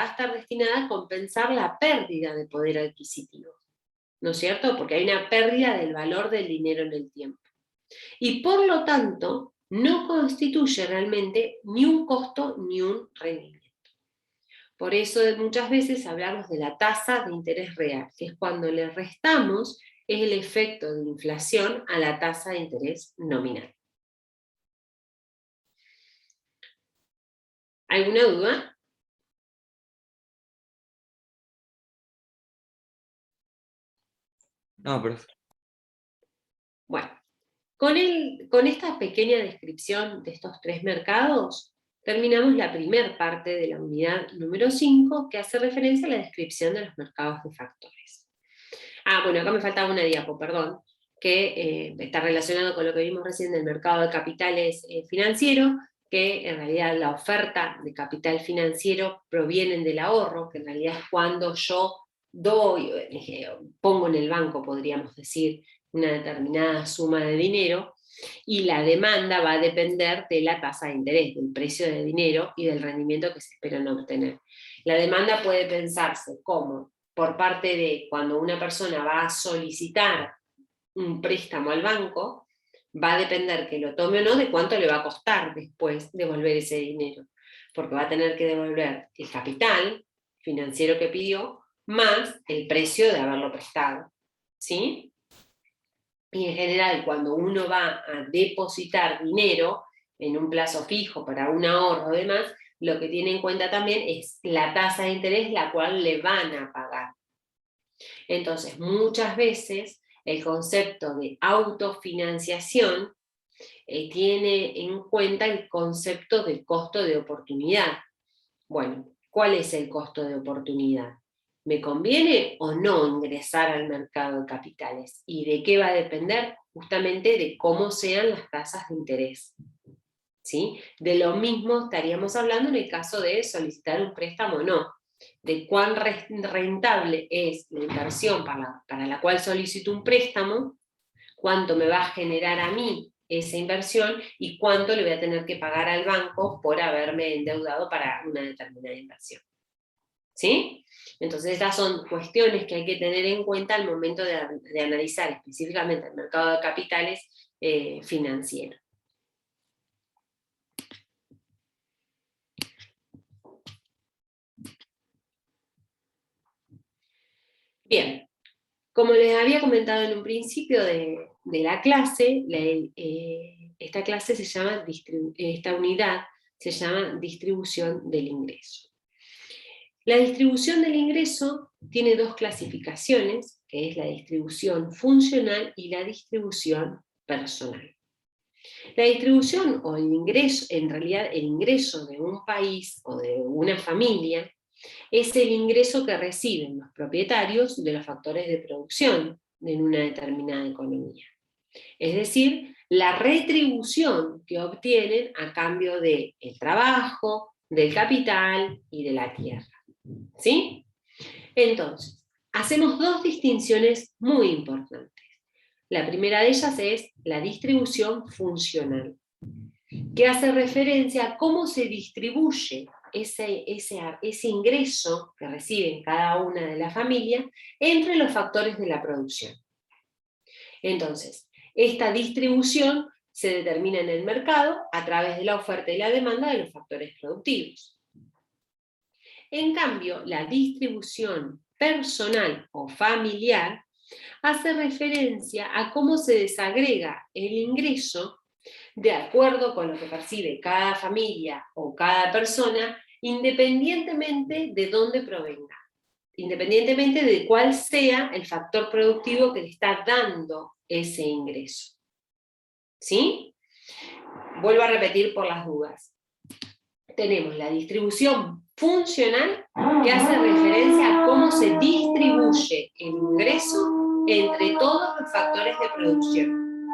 estar destinada a compensar la pérdida de poder adquisitivo, ¿no es cierto? Porque hay una pérdida del valor del dinero en el tiempo. Y por lo tanto, no constituye realmente ni un costo ni un rendimiento. Por eso muchas veces hablamos de la tasa de interés real, que es cuando le restamos el efecto de inflación a la tasa de interés nominal. ¿Alguna duda? No, pero Bueno, con esta pequeña descripción de estos tres mercados, terminamos la primera parte de la unidad número 5, que hace referencia a la descripción de los mercados de factores. Bueno, acá me faltaba una diapo, perdón, que está relacionado con lo que vimos recién del mercado de capitales financiero, que en realidad la oferta de capital financiero provienen del ahorro, que en realidad es cuando yo pongo en el banco, podríamos decir, una determinada suma de dinero, y la demanda va a depender de la tasa de interés, del precio del dinero y del rendimiento que se espera obtener. La demanda puede pensarse como por parte de cuando una persona va a solicitar un préstamo al banco, va a depender que lo tome o no de cuánto le va a costar después devolver ese dinero, porque va a tener que devolver el capital financiero que pidió más el precio de haberlo prestado, ¿sí? Y en general, cuando uno va a depositar dinero en un plazo fijo para un ahorro o demás, lo que tiene en cuenta también es la tasa de interés la cual le van a pagar. Entonces, muchas veces el concepto de autofinanciación tiene en cuenta el concepto del costo de oportunidad. Bueno, ¿cuál es el costo de oportunidad? ¿Me conviene o no ingresar al mercado de capitales? ¿Y de qué va a depender? Justamente de cómo sean las tasas de interés. ¿Sí? De lo mismo estaríamos hablando en el caso de solicitar un préstamo o no. De cuán rentable es la inversión para la cual solicito un préstamo, cuánto me va a generar a mí esa inversión y cuánto le voy a tener que pagar al banco por haberme endeudado para una determinada inversión. ¿Sí? Entonces estas son cuestiones que hay que tener en cuenta al momento de analizar específicamente el mercado de capitales financiero. Bien, como les había comentado en un principio de la clase, esta clase se llama, esta unidad se llama distribución del ingreso. La distribución del ingreso tiene dos clasificaciones, que es la distribución funcional y la distribución personal. La distribución o el ingreso, en realidad el ingreso de un país o de una familia, es el ingreso que reciben los propietarios de los factores de producción en una determinada economía. Es decir, la retribución que obtienen a cambio del trabajo, del capital y de la tierra. ¿Sí? Entonces, hacemos dos distinciones muy importantes. La primera de ellas es la distribución funcional, que hace referencia a cómo se distribuye ese ingreso que reciben cada una de las familias entre los factores de la producción. Entonces, esta distribución se determina en el mercado a través de la oferta y la demanda de los factores productivos. En cambio, la distribución personal o familiar hace referencia a cómo se desagrega el ingreso de acuerdo con lo que percibe cada familia o cada persona, independientemente de dónde provenga, independientemente de cuál sea el factor productivo que le está dando ese ingreso. ¿Sí? Vuelvo a repetir por las dudas. Tenemos la distribución funcional, que hace referencia a cómo se distribuye el ingreso entre todos los factores de producción.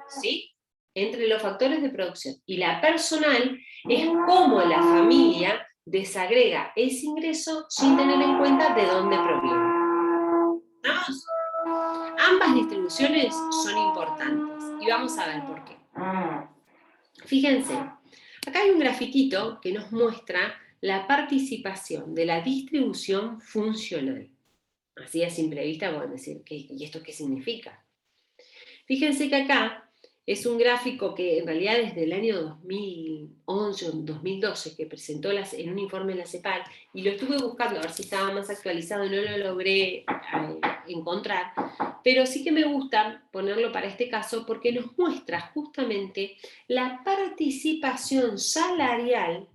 ¿Sí? Entre los factores de producción. Y la personal es cómo la familia desagrega ese ingreso sin tener en cuenta de dónde proviene. ¿Vamos? Ambas distribuciones son importantes y vamos a ver por qué. Fíjense, acá hay un grafiquito que nos muestra la participación de la distribución funcional. Así a simple vista pueden decir, ¿y esto qué significa? Fíjense que acá es un gráfico que en realidad desde el año 2011 o 2012 que presentó en un informe de la CEPAL, y lo estuve buscando a ver si estaba más actualizado y no lo logré encontrar, pero sí que me gusta ponerlo para este caso porque nos muestra justamente la participación salarial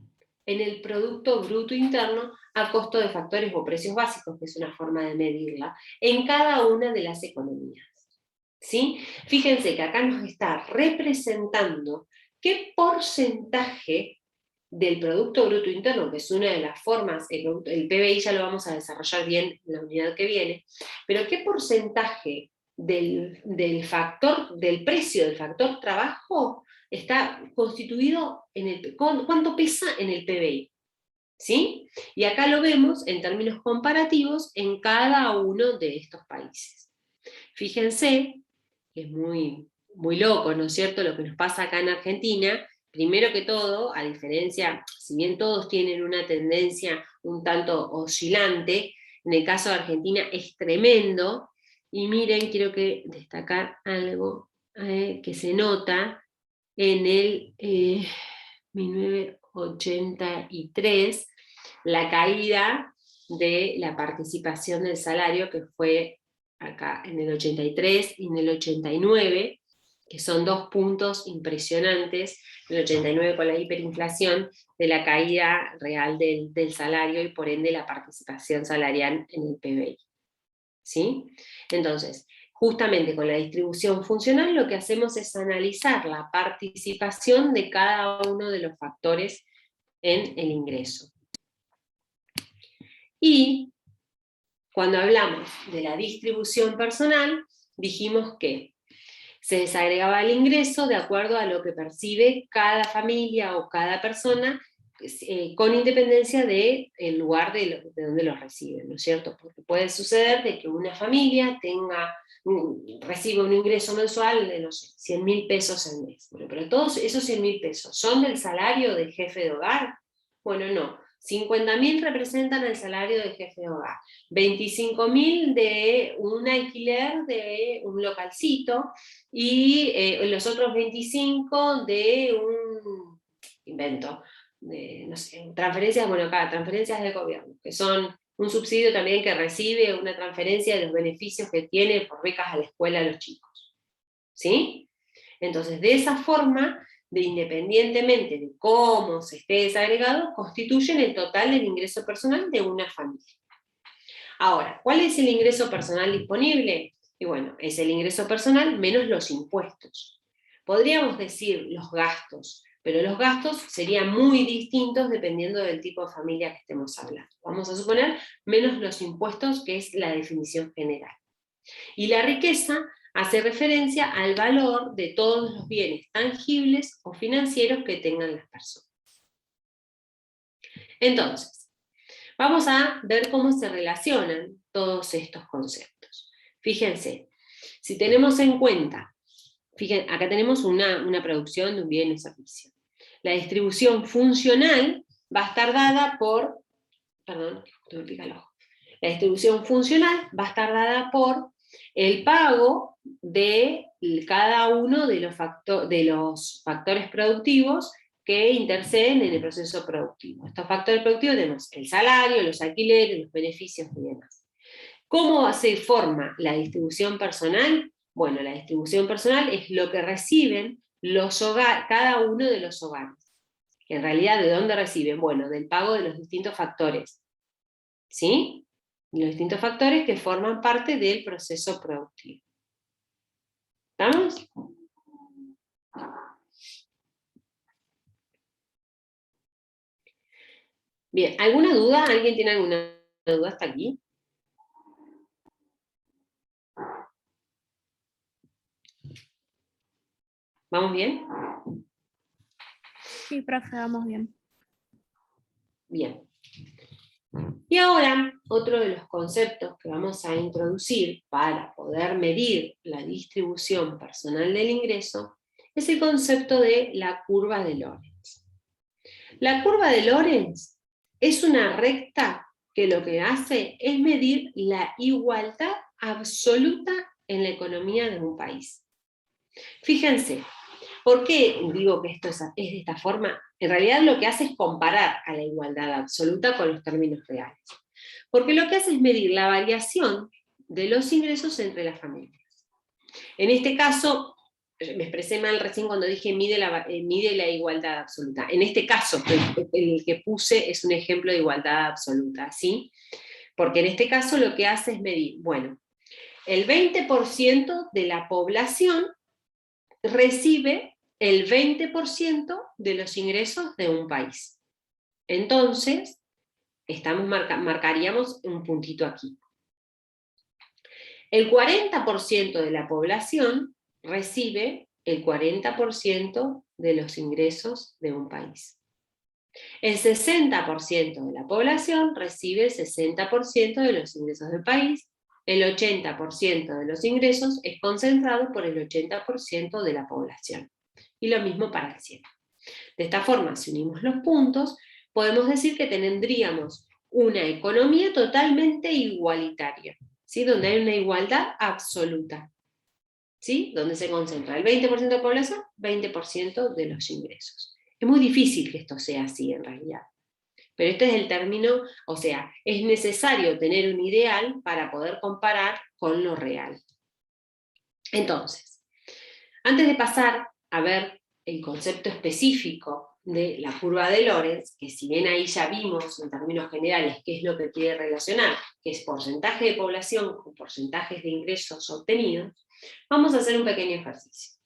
en el Producto Bruto Interno a costo de factores o precios básicos, que es una forma de medirla, en cada una de las economías. ¿Sí? Fíjense que acá nos está representando qué porcentaje del Producto Bruto Interno, que es una de las formas, el PBI ya lo vamos a desarrollar bien en la unidad que viene, pero qué porcentaje del precio del factor trabajo está constituido cuánto pesa en el PBI. ¿Sí? Y acá lo vemos en términos comparativos en cada uno de estos países. Fíjense que es muy, muy loco, ¿no es cierto?, lo que nos pasa acá en Argentina. Primero que todo, a diferencia, si bien todos tienen una tendencia un tanto oscilante, en el caso de Argentina es tremendo, y miren, quiero destacar algo que se nota en el 1983, la caída de la participación del salario, que fue acá en el 83 y en el 89, que son dos puntos impresionantes, el 89 con la hiperinflación, de la caída real del salario y por ende la participación salarial en el PBI. ¿Sí? Entonces, justamente con la distribución funcional lo que hacemos es analizar la participación de cada uno de los factores en el ingreso. Y cuando hablamos de la distribución personal, dijimos que se desagregaba el ingreso de acuerdo a lo que percibe cada familia o cada persona con independencia del lugar de donde los reciben, ¿no es cierto? Porque puede suceder de que una familia reciba un ingreso mensual de, no sé, 100.000 pesos al mes. Bueno, pero todos esos 100.000 pesos, ¿son del salario del jefe de hogar? Bueno, no. 50.000 representan el salario del jefe de hogar, 25.000 de un alquiler de un localcito, y los otros 25 de un invento, de, no sé, transferencias, bueno, acá, transferencias del gobierno, que son un subsidio también que recibe, una transferencia de los beneficios que tiene por becas a la escuela de los chicos. ¿Sí? Entonces, de esa forma, independientemente de cómo se esté desagregado, constituyen el total del ingreso personal de una familia. Ahora, ¿cuál es el ingreso personal disponible? Y bueno, es el ingreso personal menos los impuestos. Podríamos decir los gastos, pero los gastos serían muy distintos dependiendo del tipo de familia que estemos hablando. Vamos a suponer menos los impuestos, que es la definición general. Y la riqueza hace referencia al valor de todos los bienes tangibles o financieros que tengan las personas. Entonces, vamos a ver cómo se relacionan todos estos conceptos. Fíjense, si tenemos en cuenta, fíjense, acá tenemos una producción de un bien o servicio. La distribución funcional va a estar dada por, perdón, me pica el ojo. La distribución funcional va a estar dada por el pago de cada uno de los factores productivos que interceden en el proceso productivo. Estos factores productivos tenemos el salario, los alquileres, los beneficios y demás. ¿Cómo se forma la distribución personal? Bueno, la distribución personal es lo que reciben cada uno de los hogares. En realidad, ¿de dónde reciben? Bueno, del pago de los distintos factores. ¿Sí? Los distintos factores que forman parte del proceso productivo. ¿Estamos? Bien, ¿alguna duda? ¿Alguien tiene alguna duda hasta aquí? ¿Vamos bien? Sí, profe, vamos bien. Bien. Y ahora, otro de los conceptos que vamos a introducir para poder medir la distribución personal del ingreso es el concepto de la curva de Lorenz. La curva de Lorenz es una recta que lo que hace es medir la igualdad absoluta en la economía de un país. Fíjense, ¿por qué digo que esto es de esta forma? En realidad lo que hace es comparar a la igualdad absoluta con los términos reales. Porque lo que hace es medir la variación de los ingresos entre las familias. En este caso, me expresé mal recién cuando dije mide la igualdad absoluta. En este caso, el que puse es un ejemplo de igualdad absoluta, ¿sí? Porque en este caso lo que hace es medir, bueno, el 20% de la población recibe el 20% de los ingresos de un país. Entonces, marcaríamos un puntito aquí. El 40% de la población recibe el 40% de los ingresos de un país. El 60% de la población recibe el 60% de los ingresos del país. El 80% de los ingresos es concentrado por el 80% de la población. Y lo mismo para el 100%. De esta forma, si unimos los puntos, podemos decir que tendríamos una economía totalmente igualitaria, ¿sí? Donde hay una igualdad absoluta, ¿sí? Donde se concentra el 20% de la población, 20% de los ingresos. Es muy difícil que esto sea así en realidad. Pero este es el término, o sea, es necesario tener un ideal para poder comparar con lo real. Entonces, antes de pasar a ver el concepto específico de la curva de Lorenz, que si bien ahí ya vimos en términos generales qué es lo que quiere relacionar, que es porcentaje de población con porcentajes de ingresos obtenidos, vamos a hacer un pequeño ejercicio.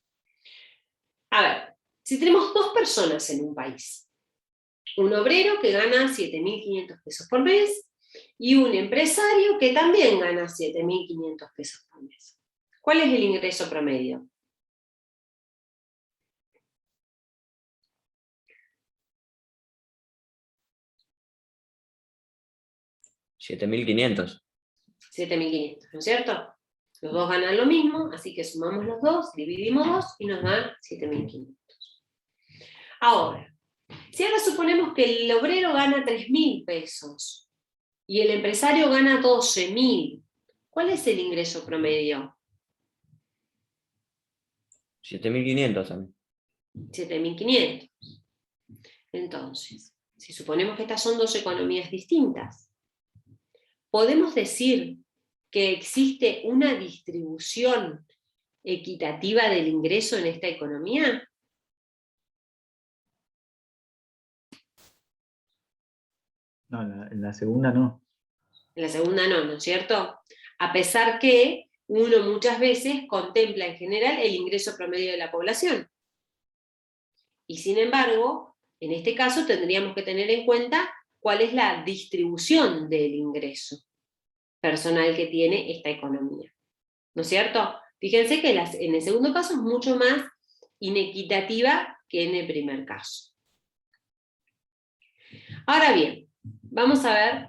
A ver, si tenemos dos personas en un país, un obrero que gana 7.500 pesos por mes y un empresario que también gana 7.500 pesos por mes. ¿Cuál es el ingreso promedio? 7.500. 7.500, ¿no es cierto? Los dos ganan lo mismo, así que sumamos los dos, dividimos 2 y nos da 7.500. Ahora, si ahora suponemos que el obrero gana 3.000 pesos y el empresario gana 12.000, ¿cuál es el ingreso promedio? 7.500 también. 7.500. Entonces, si suponemos que estas son dos economías distintas, ¿podemos decir que existe una distribución equitativa del ingreso en esta economía? No, en la segunda no. En la segunda no, ¿no es cierto? A pesar que uno muchas veces contempla en general el ingreso promedio de la población. Y sin embargo, en este caso tendríamos que tener en cuenta cuál es la distribución del ingreso personal que tiene esta economía. ¿No es cierto? Fíjense que en el segundo caso es mucho más inequitativa que en el primer caso. Ahora bien, vamos a ver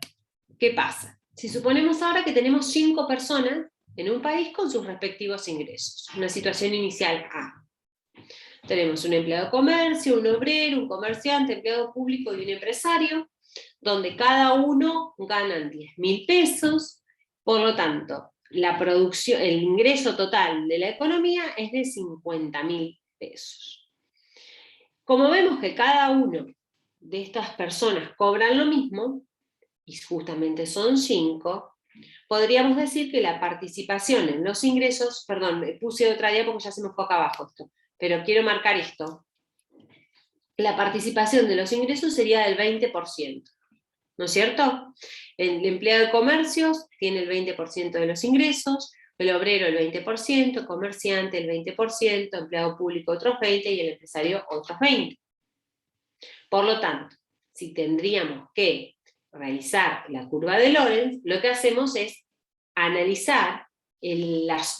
qué pasa. Si suponemos ahora que tenemos 5 personas en un país con sus respectivos ingresos, una situación inicial A. Tenemos un empleado de comercio, un obrero, un comerciante, empleado público y un empresario, donde cada uno ganan 10.000 pesos, por lo tanto, la producción, el ingreso total de la economía es de 50.000 pesos. Como vemos que cada uno de estas personas cobran lo mismo, y justamente son 5, podríamos decir que la participación en los ingresos, perdón, puse otra idea porque ya se me fue acá abajo esto, pero quiero marcar esto. La participación de los ingresos sería del 20%, ¿no es cierto? El empleado de comercios tiene el 20% de los ingresos, el obrero el 20%, el comerciante el 20%, empleado público otros 20% y el empresario otros 20%. Por lo tanto, si tendríamos que realizar la curva de Lorenz, lo que hacemos es analizar,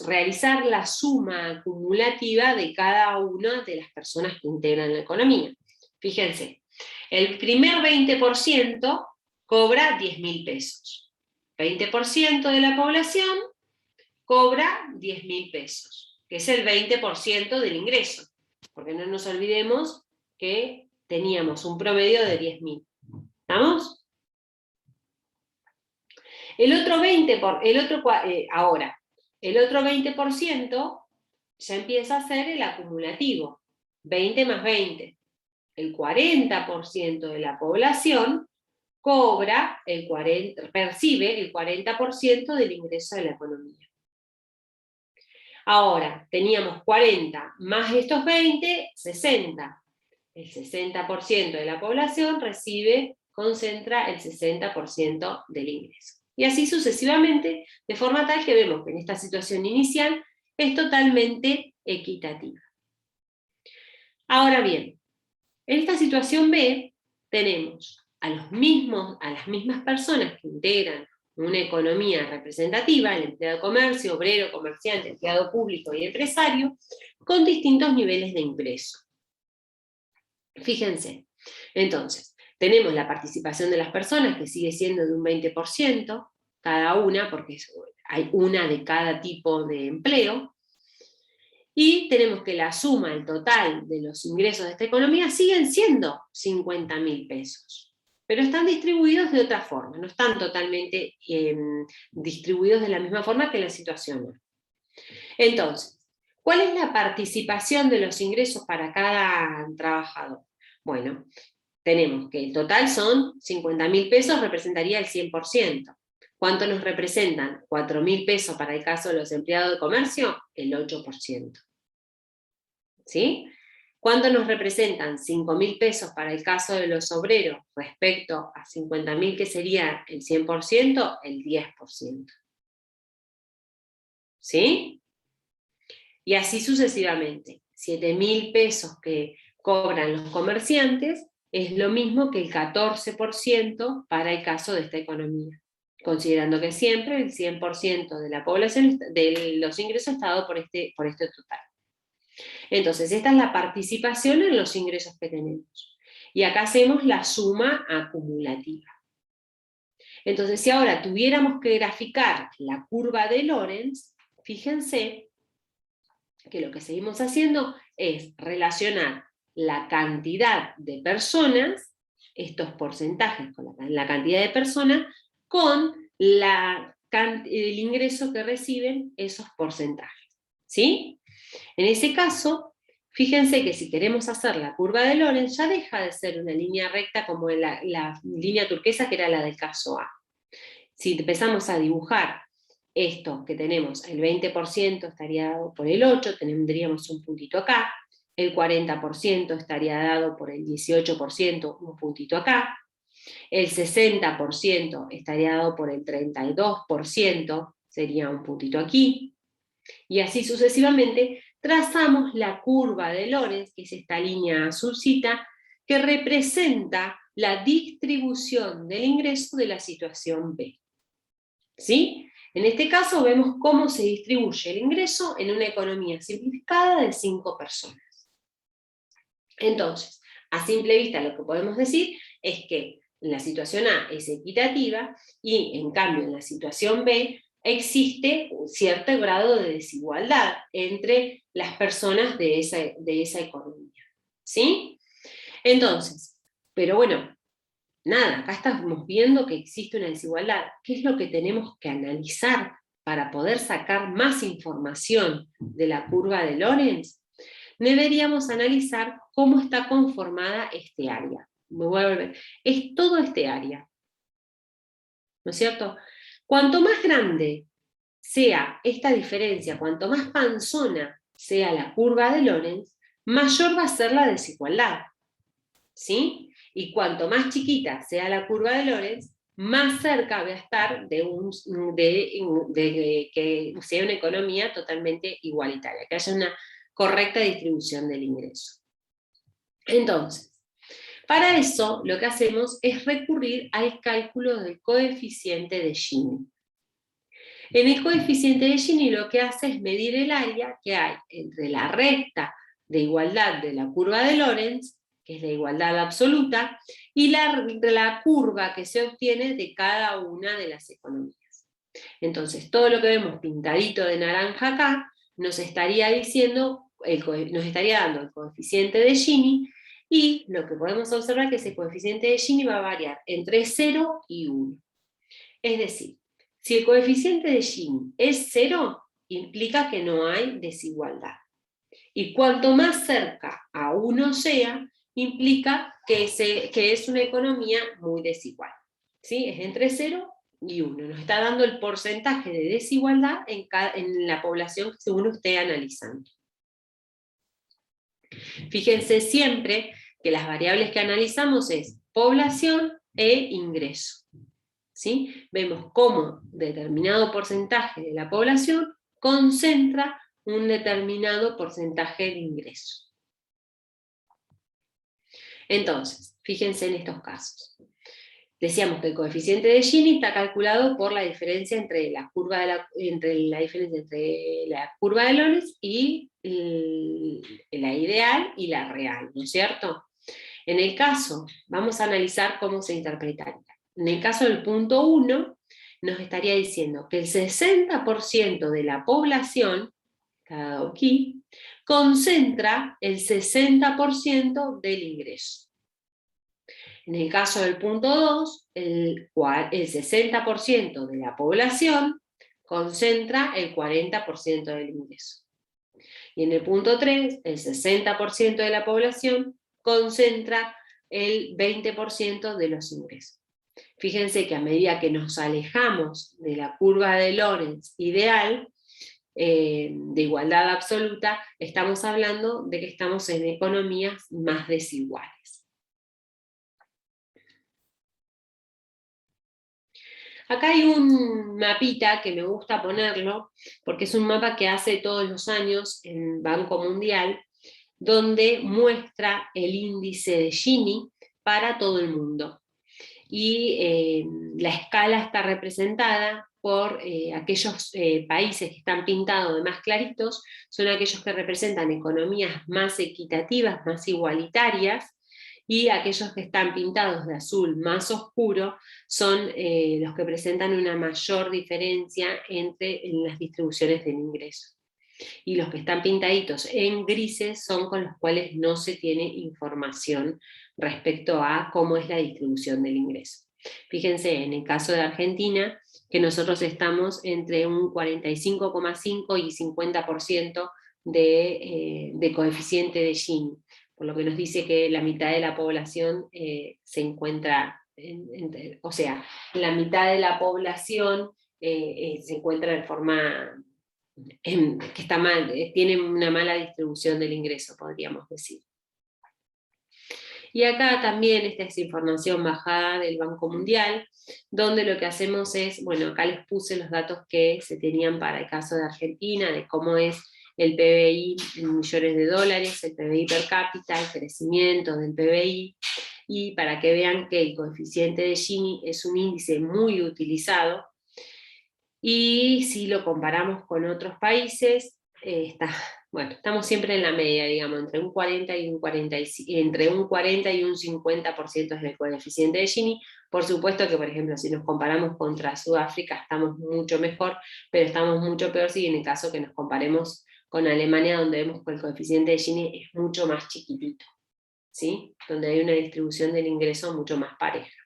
realizar la suma acumulativa de cada una de las personas que integran la economía. Fíjense, el primer 20% cobra 10.000 pesos. 20% de la población cobra 10.000 pesos, que es el 20% del ingreso, porque no nos olvidemos que teníamos un promedio de 10.000. ¿Estamos? El otro 20% ya empieza a ser el acumulativo, 20 más 20. El 40% de la población percibe el 40% del ingreso de la economía. Ahora, teníamos 40 más estos 20, 60. El 60% de la población concentra el 60% del ingreso. Y así sucesivamente, de forma tal que vemos que en esta situación inicial es totalmente equitativa. Ahora bien, en esta situación B tenemos a las mismas personas que integran una economía representativa, el empleado de comercio, obrero, comerciante, empleado público y empresario, con distintos niveles de ingreso. Fíjense, entonces, tenemos la participación de las personas, que sigue siendo de un 20%, cada una, porque hay una de cada tipo de empleo, y tenemos que la suma, el total de los ingresos de esta economía, siguen siendo 50.000 pesos, pero están distribuidos de otra forma, no están totalmente distribuidos de la misma forma que la situación. Entonces, ¿cuál es la participación de los ingresos para cada trabajador? Bueno, tenemos que el total son 50.000 pesos, representaría el 100%. ¿Cuánto nos representan? 4.000 pesos para el caso de los empleados de comercio, el 8%. ¿Sí? ¿Cuánto nos representan? 5.000 pesos para el caso de los obreros respecto a 50.000, que sería el 100%, el 10%. ¿Sí? Y así sucesivamente. 7.000 pesos que cobran los comerciantes es lo mismo que el 14% para el caso de esta economía, considerando que siempre el 100% de la población, de los ingresos, está dado por este total. Entonces, esta es la participación en los ingresos que tenemos. Y acá hacemos la suma acumulativa. Entonces, si ahora tuviéramos que graficar la curva de Lorenz, fíjense que lo que seguimos haciendo es relacionar la cantidad de personas, estos porcentajes con la cantidad de personas, con el ingreso que reciben esos porcentajes. ¿Sí? En ese caso, fíjense que si queremos hacer la curva de Lorenz, ya deja de ser una línea recta como la línea turquesa, que era la del caso A. Si empezamos a dibujar esto que tenemos, el 20% estaría dado por el 8, tendríamos un puntito acá, el 40% estaría dado por el 18%, un puntito acá, el 60% estaría dado por el 32%, sería un puntito aquí, y así sucesivamente trazamos la curva de Lorenz, que es esta línea azulcita, que representa la distribución del ingreso de la situación B. ¿Sí? En este caso vemos cómo se distribuye el ingreso en una economía simplificada de 5 personas. Entonces, a simple vista lo que podemos decir es que la situación A es equitativa y en cambio en la situación B existe un cierto grado de desigualdad entre las personas de esa economía. ¿Sí? Entonces, pero bueno, nada, acá estamos viendo que existe una desigualdad. ¿Qué es lo que tenemos que analizar para poder sacar más información de la curva de Lorenz? Deberíamos analizar cómo está conformada este área. Me voy a volver. Es todo este área. ¿No es cierto? Cuanto más grande sea esta diferencia, cuanto más panzona sea la curva de Lorenz, mayor va a ser la desigualdad. ¿Sí? Y cuanto más chiquita sea la curva de Lorenz, más cerca va a estar de que sea una economía totalmente igualitaria, que haya una correcta distribución del ingreso. Entonces, para eso lo que hacemos es recurrir al cálculo del coeficiente de Gini. En el coeficiente de Gini lo que hace es medir el área que hay entre la recta de igualdad de la curva de Lorenz, que es la igualdad absoluta, y la curva que se obtiene de cada una de las economías. Entonces, todo lo que vemos pintadito de naranja acá, nos estaría diciendo, nos estaría dando el coeficiente de Gini, y lo que podemos observar es que ese coeficiente de Gini va a variar entre 0 y 1. Es decir, si el coeficiente de Gini es 0, implica que no hay desigualdad. Y cuanto más cerca a 1 sea, implica que es una economía muy desigual. ¿Sí? Es entre 0 y 1. Nos está dando el porcentaje de desigualdad en la población que uno esté analizando. Fíjense siempre que las variables que analizamos es población e ingreso. ¿Sí? Vemos cómo determinado porcentaje de la población concentra un determinado porcentaje de ingreso. Entonces, fíjense en estos casos. Decíamos que el coeficiente de Gini está calculado por la diferencia entre la curva de Lorenz y la ideal y la real, ¿no es cierto? En el caso, vamos a analizar cómo se interpretaría. En el caso del punto 1, nos estaría diciendo que el 60% de la población, cada aquí, concentra el 60% del ingreso. En el caso del punto 2, el 60% de la población concentra el 40% del ingreso. Y en el punto 3, el 60% de la población concentra el 20% de los ingresos. Fíjense que a medida que nos alejamos de la curva de Lorenz ideal, de igualdad absoluta, estamos hablando de que estamos en economías más desiguales. Acá hay un mapita que me gusta ponerlo, porque es un mapa que hace todos los años en Banco Mundial, donde muestra el índice de Gini para todo el mundo. Y la escala está representada por aquellos países que están pintados de más claritos, son aquellos que representan economías más equitativas, más igualitarias, y aquellos que están pintados de azul más oscuro son los que presentan una mayor diferencia en las distribuciones del ingreso. Y los que están pintaditos en grises son con los cuales no se tiene información respecto a cómo es la distribución del ingreso. Fíjense, en el caso de Argentina, que nosotros estamos entre un 45,5 y 50% de coeficiente de Gini, por lo que nos dice que la mitad de la población se encuentra, o sea, la mitad de la población se encuentra de forma que está mal, tiene una mala distribución del ingreso, podríamos decir. Y acá también esta es información bajada del Banco Mundial, donde lo que hacemos es, bueno, acá les puse los datos que se tenían para el caso de Argentina, de cómo es el PBI en millones de dólares, el PBI per cápita, el crecimiento del PBI, y para que vean que el coeficiente de Gini es un índice muy utilizado, y si lo comparamos con otros países, bueno, estamos siempre en la media, digamos, entre un 40 y un 50% es el coeficiente de Gini. Por supuesto que, por ejemplo, si nos comparamos contra Sudáfrica, estamos mucho mejor, pero estamos mucho peor si en el caso que nos comparemos con Alemania, donde vemos que el coeficiente de Gini es mucho más chiquitito, ¿sí? Donde hay una distribución del ingreso mucho más pareja.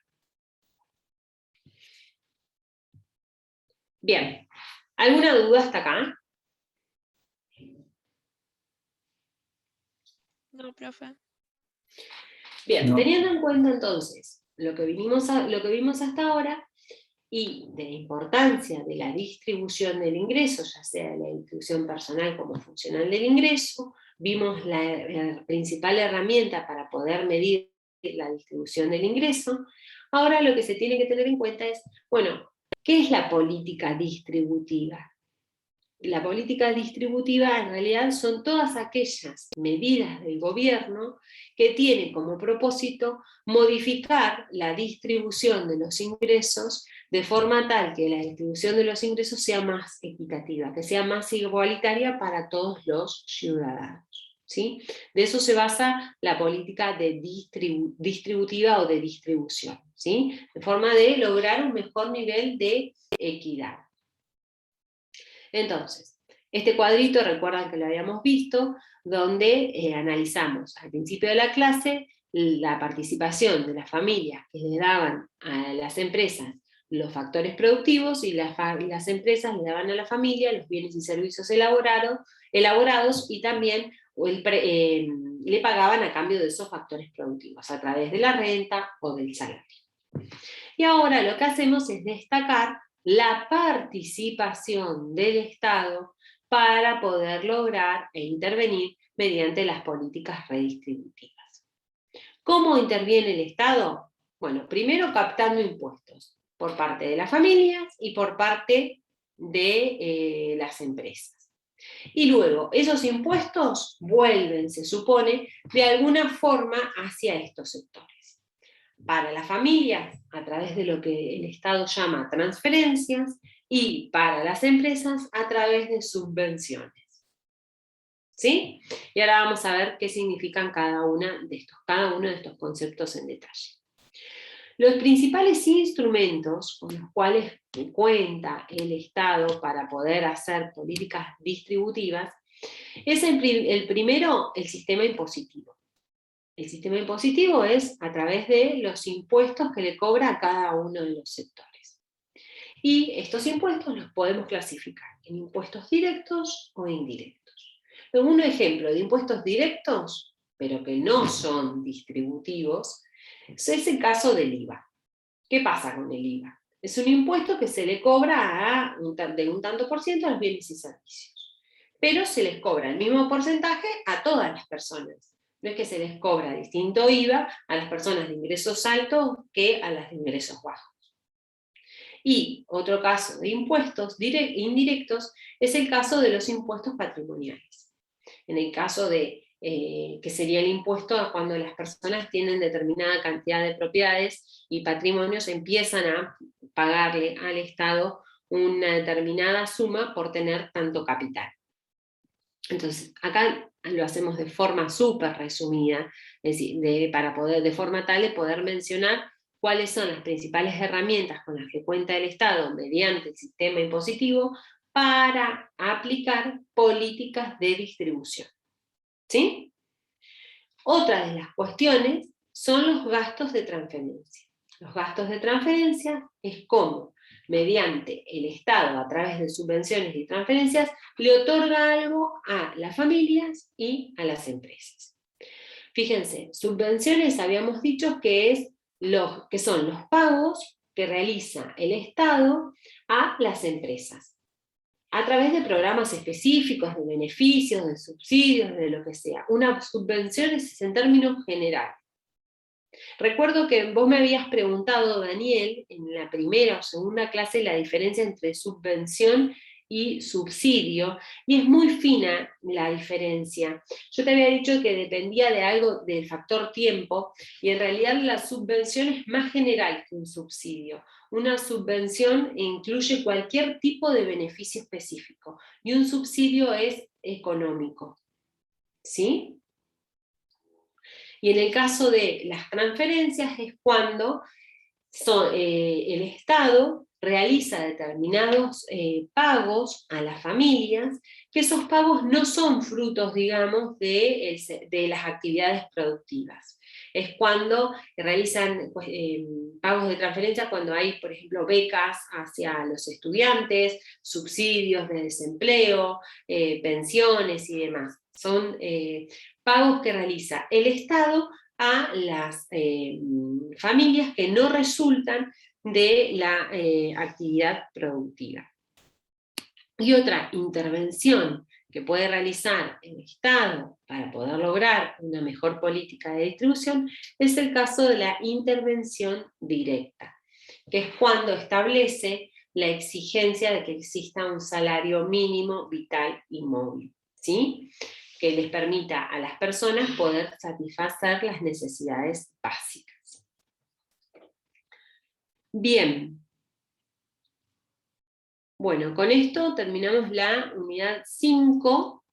Bien, ¿alguna duda hasta acá? No, profe. Bien, No. teniendo en cuenta entonces lo que vimos hasta ahora y de la importancia de la distribución del ingreso, ya sea de la distribución personal como funcional del ingreso, vimos la principal herramienta para poder medir la distribución del ingreso. Ahora lo que se tiene que tener en cuenta es, bueno, ¿qué es la política distributiva? La política distributiva en realidad son todas aquellas medidas del gobierno que tienen como propósito modificar la distribución de los ingresos de forma tal que la distribución de los ingresos sea más equitativa, que sea más igualitaria para todos los ciudadanos, ¿sí? De eso se basa la política de distributiva o de distribución, ¿sí? De forma de lograr un mejor nivel de equidad. Entonces, este cuadrito, recuerdan que lo habíamos visto, donde analizamos al principio de la clase la participación de las familias que le daban a las empresas los factores productivos y las empresas le daban a la familia los bienes y servicios elaborados y también le pagaban a cambio de esos factores productivos, a través de la renta o del salario. Y ahora lo que hacemos es destacar la participación del Estado para poder lograr e intervenir mediante las políticas redistributivas. ¿Cómo interviene el Estado? Bueno, primero captando impuestos por parte de las familias y por parte de las empresas. Y luego, esos impuestos vuelven, se supone, de alguna forma hacia estos sectores. Para las familias, a través de lo que el Estado llama transferencias, y para las empresas, a través de subvenciones. ¿Sí? Y ahora vamos a ver qué significan cada uno de estos conceptos en detalle. Los principales instrumentos con los cuales cuenta el Estado para poder hacer políticas distributivas es el primero, el sistema impositivo. El sistema impositivo es a través de los impuestos que le cobra a cada uno de los sectores. Y estos impuestos los podemos clasificar en impuestos directos o indirectos. Un ejemplo de impuestos directos, pero que no son distributivos, es el caso del IVA. ¿Qué pasa con el IVA? Es un impuesto que se le cobra de un tanto por ciento a los bienes y servicios. Pero se les cobra el mismo porcentaje a todas las personas. No es que se les cobra distinto IVA a las personas de ingresos altos que a las de ingresos bajos. Y otro caso de impuestos indirectos es el caso de los impuestos patrimoniales. En el caso de que sería el impuesto a cuando las personas tienen determinada cantidad de propiedades y patrimonios, empiezan a pagarle al Estado una determinada suma por tener tanto capital. Entonces, acá lo hacemos de forma súper resumida, es decir, de forma tal de poder mencionar cuáles son las principales herramientas con las que cuenta el Estado mediante el sistema impositivo para aplicar políticas de distribución. ¿Sí? Otra de las cuestiones son los gastos de transferencia. Los gastos de transferencia es cómo, mediante el Estado, a través de subvenciones y transferencias, le otorga algo a las familias y a las empresas. Fíjense, subvenciones habíamos dicho que son los pagos que realiza el Estado a las empresas, a través de programas específicos, de beneficios, de subsidios, de lo que sea. Una subvención es en términos generales. Recuerdo que vos me habías preguntado, Daniel, en la primera o segunda clase, la diferencia entre subvención y subsidio, y es muy fina la diferencia. Yo te había dicho que dependía de algo del factor tiempo, y en realidad la subvención es más general que un subsidio. Una subvención incluye cualquier tipo de beneficio específico, y un subsidio es económico. ¿Sí? Y en el caso de las transferencias es cuando el Estado realiza determinados pagos a las familias, que esos pagos no son frutos, digamos, de las actividades productivas. Es cuando realizan pagos de transferencia cuando hay, por ejemplo, becas hacia los estudiantes, subsidios de desempleo, pensiones y demás. Son pagos que realiza el Estado a las familias que no resultan de la actividad productiva. Y otra intervención que puede realizar el Estado para poder lograr una mejor política de distribución es el caso de la intervención directa, que es cuando establece la exigencia de que exista un salario mínimo vital y móvil, ¿sí? Que les permita a las personas poder satisfacer las necesidades básicas. Bien. Bueno, con esto terminamos la unidad 5.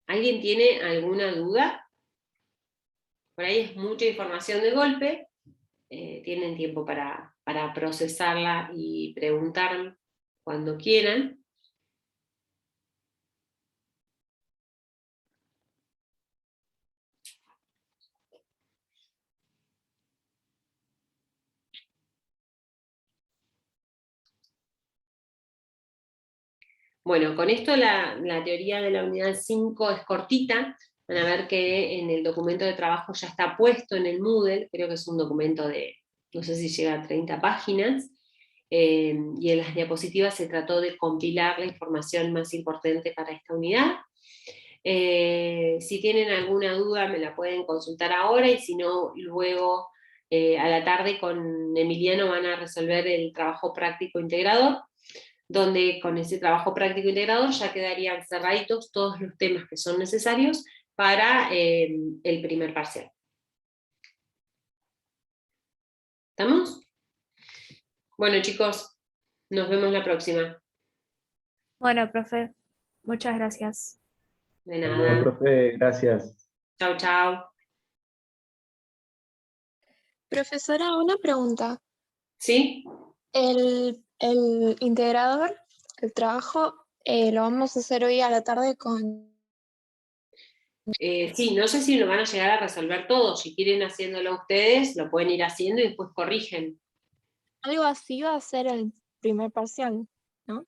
¿Alguien tiene alguna duda? Por ahí es mucha información de golpe. Tienen tiempo para procesarla y preguntar cuando quieran. Bueno, con esto la teoría de la unidad 5 es cortita. Van a ver que en el documento de trabajo ya está puesto en el Moodle, creo que es un documento de, no sé si llega a 30 páginas, y en las diapositivas se trató de compilar la información más importante para esta unidad. Si tienen alguna duda me la pueden consultar ahora, y si no, luego a la tarde con Emiliano van a resolver el trabajo práctico integrador, donde con ese trabajo práctico integrador ya quedarían cerraditos todos los temas que son necesarios para el primer parcial. ¿Estamos? Bueno, chicos, nos vemos la próxima. Bueno, profe, muchas gracias. De Hasta luego, nada. profe, gracias. Chau, chau. Profesora, una pregunta. ¿Sí? El integrador, el trabajo, lo vamos a hacer hoy a la tarde con... Sí, no sé si lo van a llegar a resolver todo. Si quieren haciéndolo ustedes, lo pueden ir haciendo y después corrigen. Algo así va a ser el primer parcial, ¿no?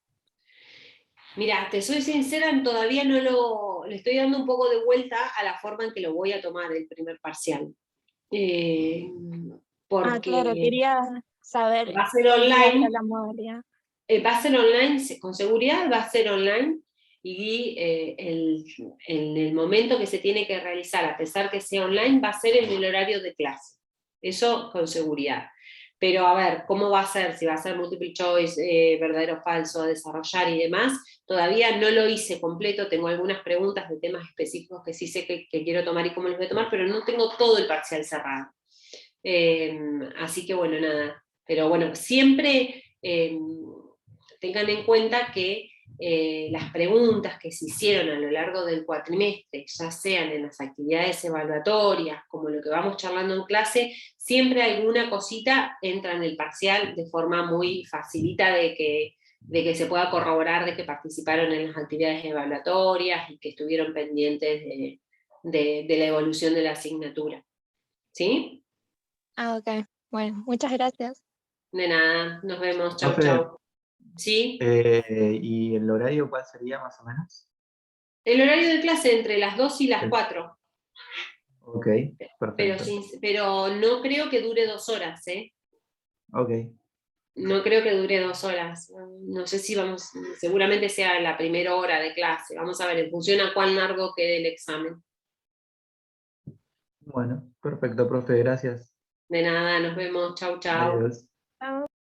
Mira, te soy sincera, todavía no le estoy dando un poco de vuelta a la forma en que lo voy a tomar el primer parcial. Porque Claro, quería saber va a ser cómo iba a online. ser la modalidad. Va a ser online, con seguridad va a ser online, y en el momento que se tiene que realizar, a pesar que sea online, va a ser en el horario de clase. Eso con seguridad. Pero a ver, ¿cómo va a ser? Si va a ser multiple choice, verdadero o falso, a desarrollar y demás, todavía no lo hice completo. Tengo algunas preguntas de temas específicos que sí sé que quiero tomar y cómo los voy a tomar, pero no tengo todo el parcial cerrado. Así que bueno, nada. Pero bueno, siempre tengan en cuenta que las preguntas que se hicieron a lo largo del cuatrimestre, ya sean en las actividades evaluatorias, como lo que vamos charlando en clase, siempre alguna cosita entra en el parcial de forma muy facilita de que se pueda corroborar de que participaron en las actividades evaluatorias y que estuvieron pendientes de la evolución de la asignatura. ¿Sí? Ah, ok. Bueno, muchas gracias. De nada, nos vemos, chau, Profe, chau. ¿Sí? ¿y el horario cuál sería más o menos? El horario de clase entre las 2 y las 4, Ok, pero, perfecto. pero no creo que dure 2 horas, ¿eh? Ok, No creo que dure 2 horas. No sé si vamos, seguramente sea la primera hora de clase. Vamos a ver en función a cuán largo quede el examen. bueno, perfecto, profe, gracias. De nada, nos vemos, chau, chau. Adiós. Chao.